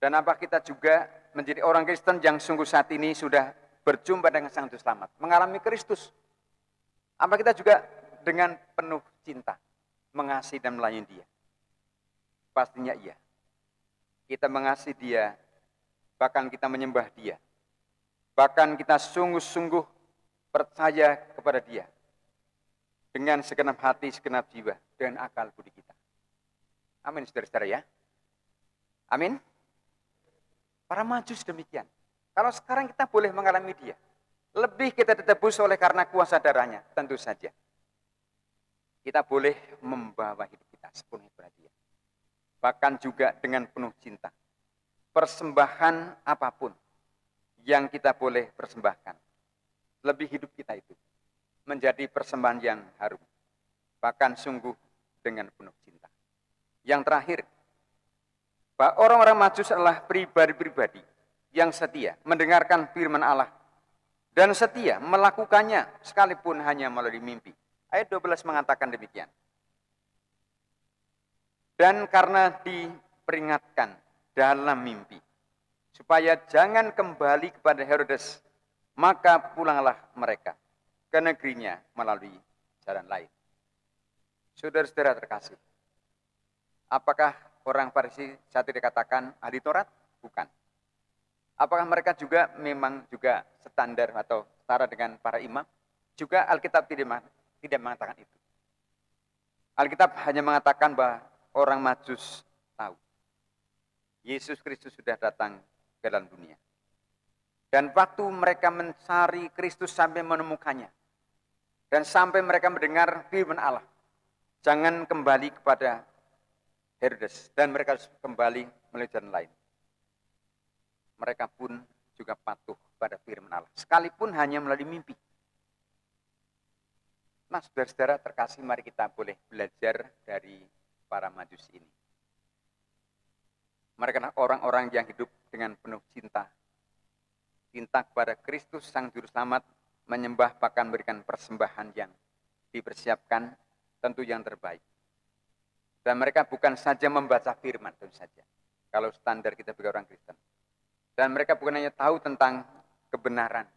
Dan apa kita juga menjadi orang Kristen yang sungguh saat ini sudah berjumpa dengan Sang Juru Selamat, mengalami Kristus? Apa kita juga dengan penuh cinta mengasihi dan melayani Dia? Pastinya iya. Kita mengasihi Dia, bahkan kita menyembah Dia. Bahkan kita sungguh-sungguh percaya kepada Dia. Dengan segenap hati, segenap jiwa, dengan akal budi kita. Amin, saudara-saudara ya. Amin. Para Majus demikian. Kalau sekarang kita boleh mengalami Dia. Lebih kita ditebus oleh karena kuasa darahnya, tentu saja. Kita boleh membawa hidup kita sepenuhnya kepada Dia. Bahkan juga dengan penuh cinta. Persembahan apapun yang kita boleh persembahkan. Lebih hidup kita itu menjadi persembahan yang harum. Bahkan sungguh dengan penuh cinta. Yang terakhir, bahwa orang-orang Majus adalah pribadi-pribadi yang setia mendengarkan firman Allah dan setia melakukannya sekalipun hanya melalui mimpi. Ayat 12 mengatakan demikian. Dan karena diperingatkan dalam mimpi, supaya jangan kembali kepada Herodes, maka pulanglah mereka ke negerinya melalui jalan lain. Saudara-saudara terkasih, apakah orang Farisi saat itu dikatakan ahli Taurat? Bukan. Apakah mereka juga memang juga standar atau setara dengan para imam? Juga Alkitab tidak mengatakan itu. Alkitab hanya mengatakan bahwa orang Majus tahu Yesus Kristus sudah datang ke dalam dunia. Dan waktu mereka mencari Kristus sampai menemukannya, dan sampai mereka mendengar firman Allah, jangan kembali kepada Herodes, dan mereka kembali melalui jalan lain. Mereka pun juga patuh pada firman Allah, sekalipun hanya melalui mimpi. Nah, saudara-saudara terkasih, mari kita boleh belajar dari para Majus ini. Mereka adalah orang-orang yang hidup dengan penuh cinta. Cinta kepada Kristus Sang Juru Selamat, menyembah bahkan memberikan persembahan yang dipersiapkan, tentu yang terbaik. Dan mereka bukan saja membaca firman, tentu saja. Kalau standar kita sebagai orang Kristen. Dan mereka bukan hanya tahu tentang kebenaran.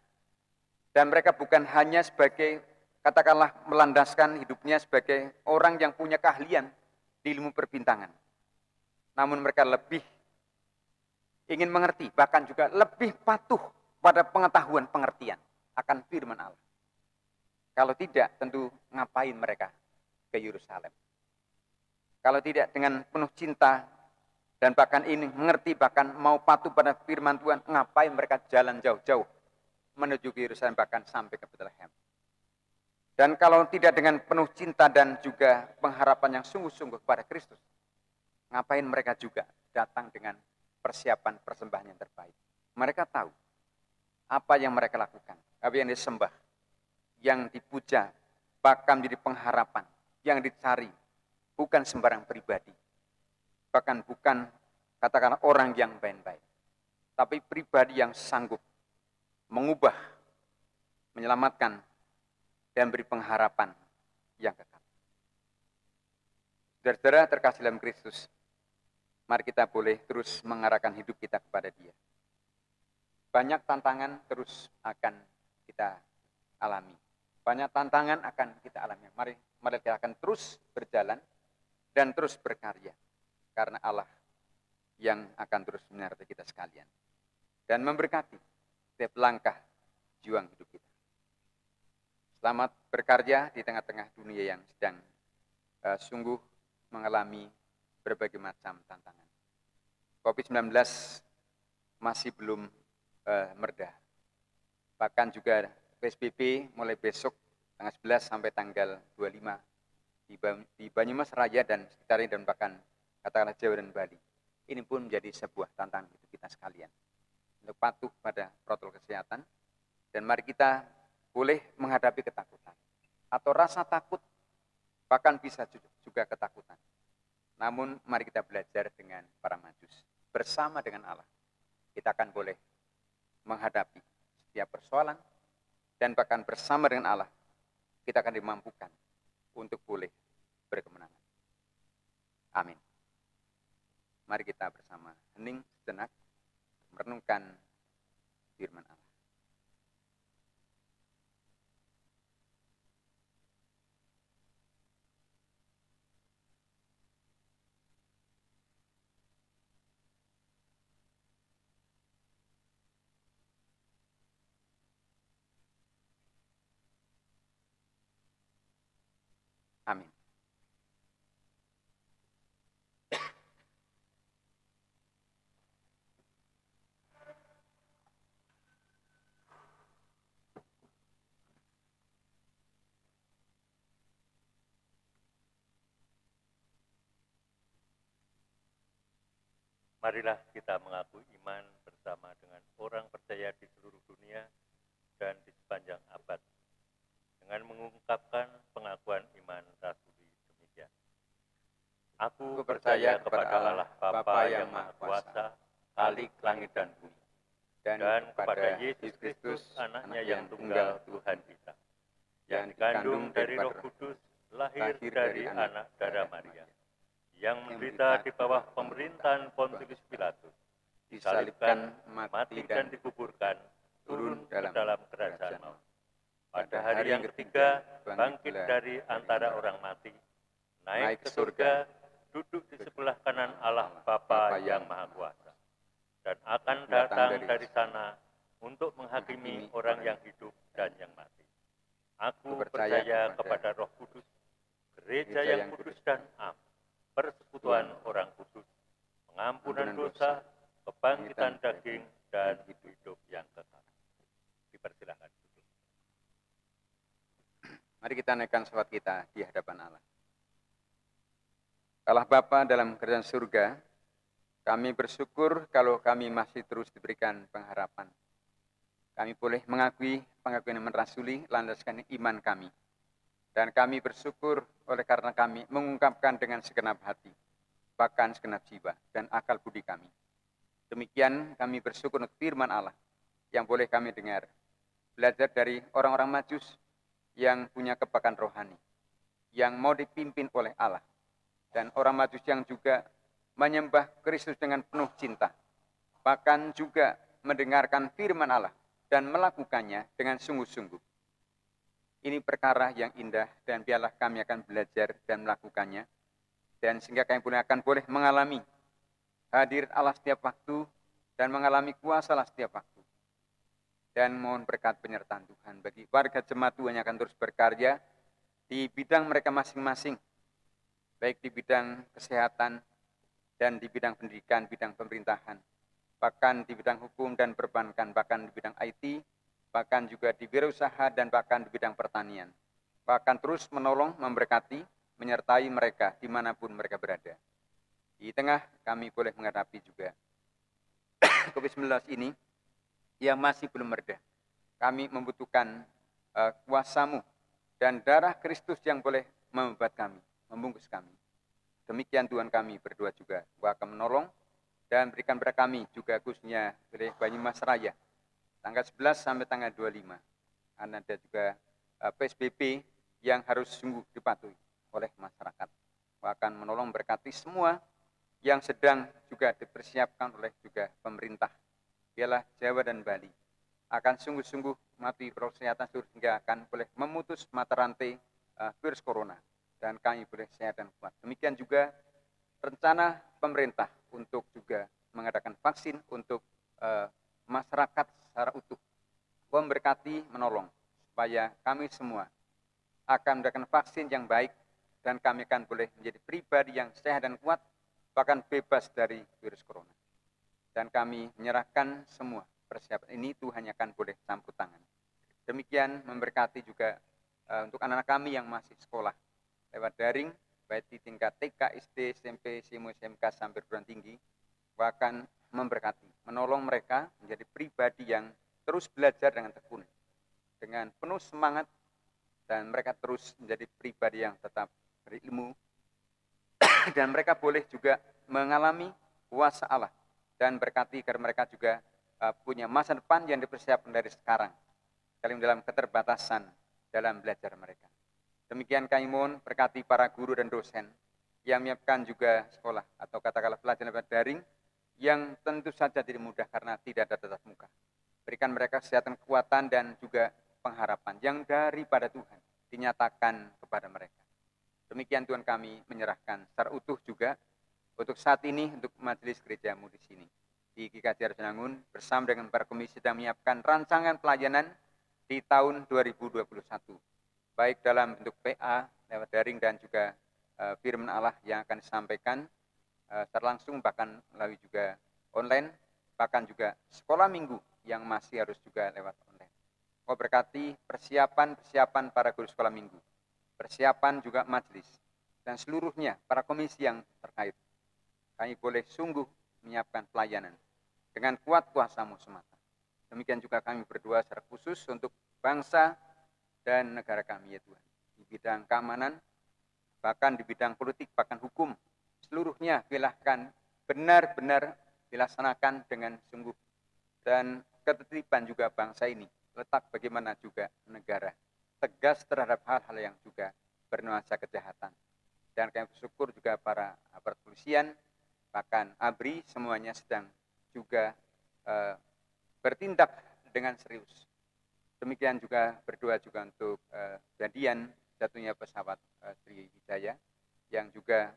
Dan mereka bukan hanya sebagai, katakanlah, melandaskan hidupnya sebagai orang yang punya keahlian di ilmu perbintangan. Namun mereka lebih ingin mengerti, bahkan juga lebih patuh pada pengetahuan pengertian akan firman Allah. Kalau tidak, tentu ngapain mereka ke Yerusalem? Kalau tidak dengan penuh cinta dan bahkan ini mengerti, bahkan mau patuh pada firman Tuhan, ngapain mereka jalan jauh-jauh menuju ke Yerusalem, bahkan sampai ke Bethlehem? Dan kalau tidak dengan penuh cinta dan juga pengharapan yang sungguh-sungguh kepada Kristus, ngapain mereka juga datang dengan persiapan persembahan yang terbaik? Mereka tahu apa yang mereka lakukan, apa yang disembah, yang dipuja, bahkan menjadi pengharapan, yang dicari, bukan sembarang pribadi, bahkan bukan katakanlah orang yang baik-baik, tapi pribadi yang sanggup mengubah, menyelamatkan, dan beri pengharapan yang kekal. Saudara-saudara terkasih dalam Kristus, mari kita boleh terus mengarahkan hidup kita kepada Dia. Banyak tantangan terus akan kita alami. Banyak tantangan akan kita alami. Mari kita akan terus berjalan dan terus berkarya. Karena Allah yang akan terus menyertai kita sekalian. Dan memberkati setiap langkah juang hidup kita. Selamat berkarya di tengah-tengah dunia yang sedang sungguh mengalami berbagai macam tantangan. COVID-19 masih belum mereda. Bahkan juga PSBB mulai besok tanggal 11 sampai tanggal 25 di Banyumas Raya dan sekitarnya, dan bahkan katakanlah Jawa dan Bali. Ini pun menjadi sebuah tantangan hidup kita sekalian. untuk patuh pada protokol kesehatan, dan mari kita boleh menghadapi ketakutan atau rasa takut, bahkan bisa juga ketakutan. Namun mari kita belajar dengan para majus. Bersama dengan Allah, kita akan boleh menghadapi setiap persoalan, dan bahkan bersama dengan Allah, kita akan dimampukan untuk boleh berkemenangan. Amin. Mari kita bersama hening sejenak, merenungkan firman Allah. Amin. Marilah kita mengaku iman bersama dengan orang percaya di seluruh dunia dan di sepanjang abad, dengan mengungkapkan pengakuan iman rasuli demikian. Aku percaya kepada Allah Bapa yang Maha Kuasa, Khalik langit dan bumi, dan kepada Yesus Kristus, anaknya yang tunggal Tuhan kita, yang dikandung dari Roh Kudus, lahir dari anak darah Maria, yang menderita di bawah pemerintahan Pontius Pilatus, disalibkan, mati dan dikuburkan, turun ke dalam kerajaan maut. Pada hari yang ketiga, bangkit dari antara orang mati, naik ke surga, duduk di sebelah kanan Allah Bapa yang Maha Kuasa, dan akan datang dari sana untuk menghakimi orang yang hidup dan yang mati. Aku percaya kepada Roh Kudus, gereja yang kudus dan am, persekutuan orang kudus, pengampunan dosa, kebangkitan daging, dan hidup yang kekal. Dipersilakan duduk. Mari kita naikkan salawat kita di hadapan Allah. Allah Bapa dalam kerajaan surga, kami bersyukur kalau kami masih terus diberikan pengharapan. Kami boleh mengakui pengakuan iman rasuli, landaskan iman kami. Dan kami bersyukur oleh karena kami mengungkapkan dengan segenap hati, bahkan segenap jiwa dan akal budi kami. Demikian kami bersyukur untuk firman Allah yang boleh kami dengar. Belajar dari orang-orang majus yang punya kebakar rohani, yang mau dipimpin oleh Allah. Dan orang majus yang juga menyembah Kristus dengan penuh cinta. Bahkan juga mendengarkan firman Allah dan melakukannya dengan sungguh-sungguh. Ini perkara yang indah dan biarlah kami akan belajar dan melakukannya. Dan sehingga kami akan boleh mengalami hadir Allah setiap waktu dan mengalami kuasa Allah setiap waktu. Dan mohon berkat penyertaan Tuhan bagi warga jemaat Tuhan yang akan terus berkarya di bidang mereka masing-masing. Baik di bidang kesehatan dan di bidang pendidikan, bidang pemerintahan. Bahkan di bidang hukum dan perbankan, bahkan di bidang IT, bahkan juga di wirausaha dan bahkan di bidang pertanian. Bahkan terus menolong, memberkati, menyertai mereka dimanapun mereka berada. Di tengah kami boleh menghadapi juga COVID-19 ini yang masih belum mereda. Kami membutuhkan kuasa-Mu dan darah Kristus yang boleh membuat kami, membungkus kami. Demikian Tuhan kami berdua juga akan menolong dan berikan kepada kami juga khususnya oleh Banyumas Raya tanggal 11 sampai tanggal 25. Ada juga PSBB yang harus sungguh dipatuhi oleh masyarakat. Akan menolong berkati semua yang sedang juga dipersiapkan oleh juga pemerintah. Biarlah Jawa dan Bali akan sungguh-sungguh mati protokol kesehatan sehingga akan boleh memutus mata rantai virus corona dan kami boleh sehat dan kuat. Demikian juga rencana pemerintah untuk juga mengadakan vaksin untuk masyarakat secara utuh. Memberkati, menolong supaya kami semua akan mendapatkan vaksin yang baik dan kami akan boleh menjadi pribadi yang sehat dan kuat, bahkan bebas dari virus corona. Dan kami menyerahkan semua persiapan ini, Tuhan yang akan boleh campur tangan. Demikian memberkati juga untuk anak-anak kami yang masih sekolah lewat daring, baik di tingkat TK, SD, SMP, SMK sampai perguruan tinggi, bahkan memberkati, menolong mereka menjadi pribadi yang terus belajar dengan tekun, dengan penuh semangat, dan mereka terus menjadi pribadi yang tetap berilmu, dan mereka boleh juga mengalami kuasa Allah, dan berkati agar mereka juga punya masa depan yang dipersiapkan dari sekarang, dalam keterbatasan dalam belajar mereka. Demikian kami mohon berkati para guru dan dosen yang menyiapkan juga sekolah atau katakanlah pelajaran daring yang tentu saja tidak mudah karena tidak ada tatap muka. Berikan mereka kesehatan, kekuatan, dan juga pengharapan yang daripada Tuhan dinyatakan kepada mereka. Demikian Tuhan kami menyerahkan secara utuh juga untuk saat ini untuk majelis gerejamu di sini. Di GKJ Rawamangun bersama dengan para komisi sedang menyiapkan rancangan pelayanan di tahun 2021. Baik dalam bentuk PA, lewat daring dan juga firman Allah yang akan disampaikan secara langsung, bahkan melalui juga online, bahkan juga sekolah minggu yang masih harus juga lewat online. Kau berkati persiapan para guru sekolah minggu, persiapan juga majelis, dan seluruhnya para komisi yang terkait. Kami boleh sungguh menyiapkan pelayanan dengan kuat kuasa-Mu semata. Demikian juga kami berdoa secara khusus untuk bangsa dan negara kami ya Tuhan. Di bidang keamanan, bahkan di bidang politik, bahkan hukum, seluruhnya bilahkan benar-benar dilaksanakan dengan sungguh. Dan ketertiban juga bangsa ini, letak bagaimana juga negara tegas terhadap hal-hal yang juga bernuansa kejahatan. Dan kami bersyukur juga para aparat polisian, bahkan ABRI, semuanya sedang juga bertindak dengan serius. Demikian juga berdoa juga untuk kejadian jatuhnya pesawat Sriwijaya yang juga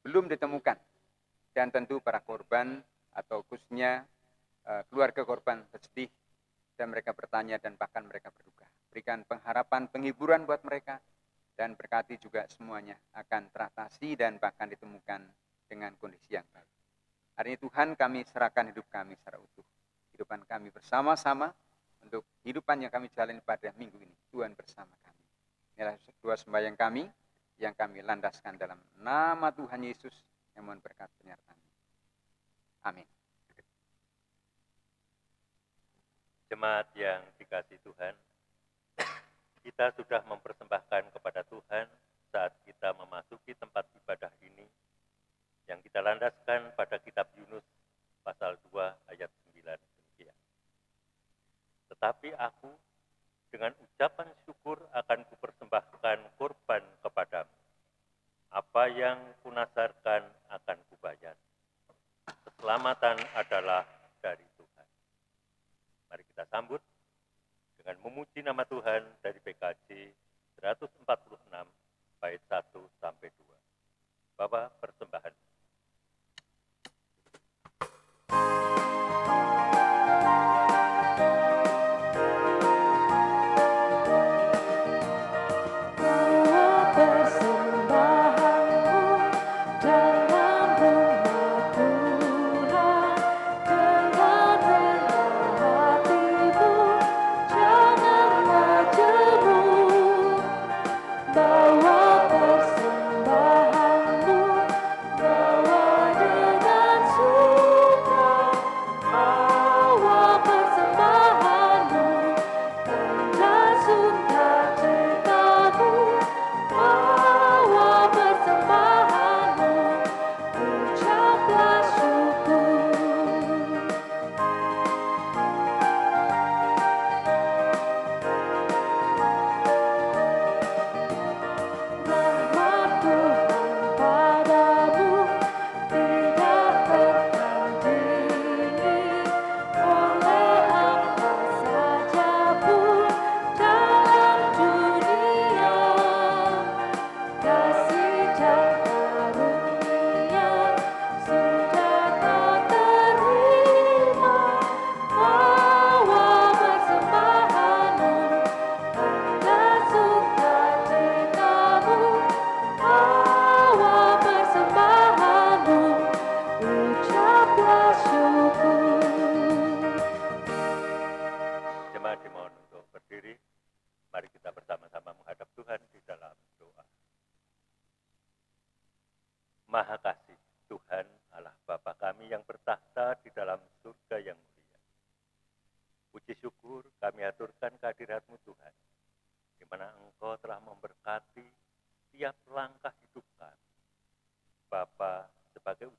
belum ditemukan. Dan tentu para korban atau khususnya keluarga korban bersedih dan mereka bertanya dan bahkan mereka berduka. Berikan pengharapan, penghiburan buat mereka dan berkati juga semuanya akan teratasi dan bahkan ditemukan dengan kondisi yang baik. Hari ini Tuhan kami serahkan hidup kami secara utuh. Kehidupan kami bersama-sama untuk kehidupan yang kami jalani pada minggu ini. Tuhan bersama kami. Inilah dua sembahyang kami yang kami landaskan dalam nama Tuhan Yesus yang mohon berkat penyertaan. Amin. Jemaat yang dikasihi Tuhan, kita sudah mempersembahkan kepada Tuhan saat kita memasuki tempat ibadah ini yang kita landaskan pada kitab Yunus pasal 2 ayat 9 demikian. Tetapi aku dengan ucapan syukur akan kupersembahkan korban kepadamu. Apa yang kunasarkan akan kubayar. Keselamatan adalah dari Tuhan. Mari kita sambut dengan memuji nama Tuhan dari PKJ 146 bait 1 sampai 2. Bapak persembahan. Persembahanmu dalam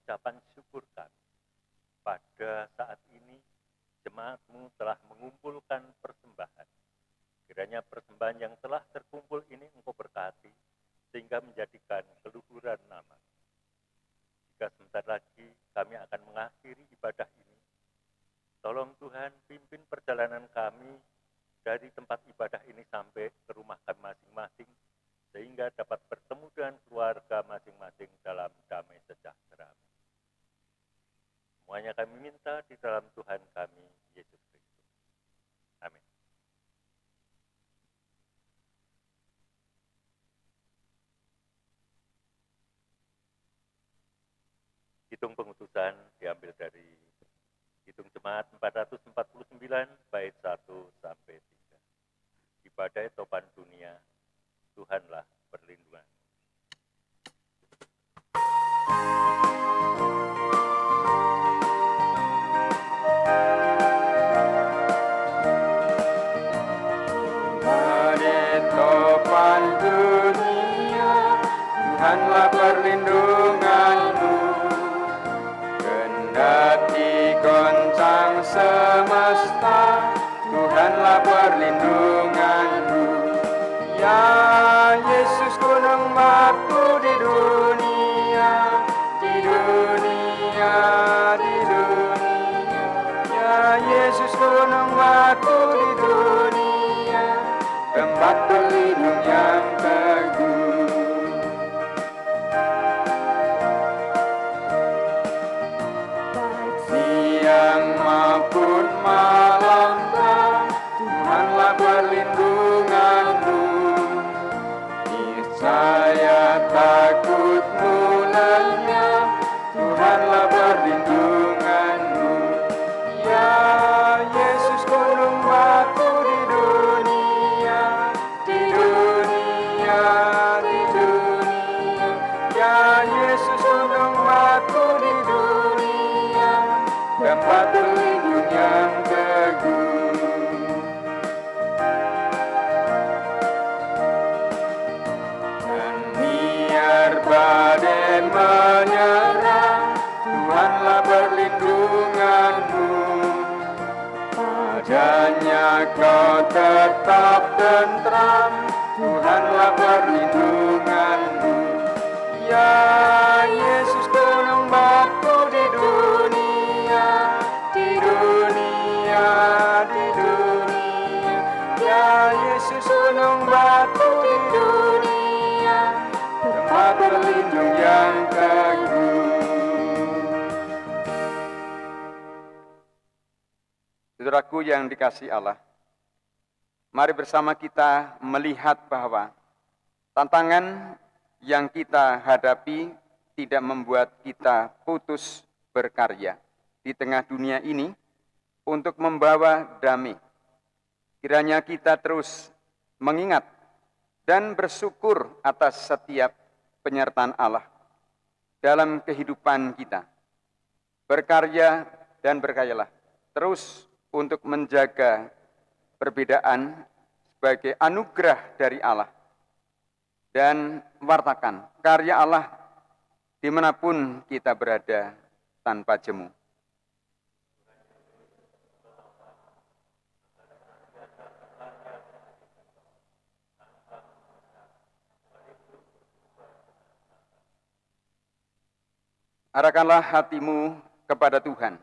ucapan syukur kami. Pada saat ini, jemaat-Mu telah mengumpulkan persembahan. Kiranya persembahan yang telah terkumpul ini Engkau berkati, sehingga menjadikan keluhuran nama. Jika sebentar lagi kami akan mengakhiri ibadah ini, tolong Tuhan pimpin perjalanan kami dari tempat ibadah ini sampai ke rumah kami masing-masing, sehingga dapat bertemu dengan keluarga masing-masing dalam damai sejahtera. Semuanya kami minta di dalam Tuhan kami, Yesus Kristus. Amin. Hitung pengutusan diambil dari Hitung Jemaat 449 bait 1 sampai 3. Ibadah topan dunia, Tuhanlah perlindungan. Topan dunia, Tuhanlah perlindunganmu. Kendati goncang semesta, Tuhanlah perlindunganmu. Ya Yesus gunung batu di dunia, di dunia, di dunia. Ya Yesus gunung batu di dunia, tempat berlindung yang teguh. Siang maupun malam, Tuhanlah perlindunganmu. Niscaya takutmu lenyap, Tuhanlah perlindunganmu. Ya Yesus gunung batu di dunia, di dunia, di dunia. Ya Yesus gunung batu di dunia, tempat berlindung yang teguh. Dan biar badai menyerang, Tuhanlah perlindunganmu. Padanya kau tetap tentram, Tuhanlah perlindunganmu. Ya Yesus gunung batu di dunia, di dunia, di dunia. Ya Yesus gunung batu di dunia, tempat berlindung yang teguh. Saudaraku yang dikasihi Allah, mari bersama kita melihat bahwa tantangan yang kita hadapi tidak membuat kita putus berkarya di tengah dunia ini untuk membawa damai. Kiranya kita terus mengingat dan bersyukur atas setiap penyertaan Allah dalam kehidupan kita. Berkarya dan berkaryalah terus untuk menjaga perbedaan sebagai anugerah dari Allah. Dan wartakan karya Allah dimanapun kita berada tanpa jemu. Arahkanlah hatimu kepada Tuhan.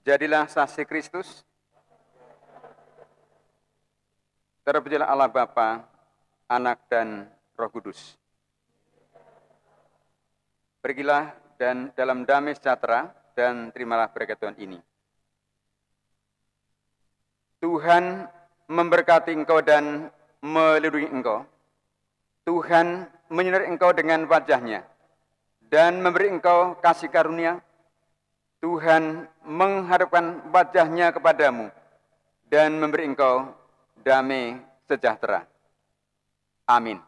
Jadilah saksi Kristus. Terpujilah Allah Bapa, Anak dan Roh Kudus. Pergilah dan dalam damai sejahtera dan terimalah berkat Tuhan ini. Tuhan memberkati engkau dan melindungi engkau. Tuhan menyinari engkau dengan wajah-Nya dan memberi engkau kasih karunia. Tuhan menghadapkan wajah-Nya kepadamu dan memberi engkau damai sejahtera. Amin.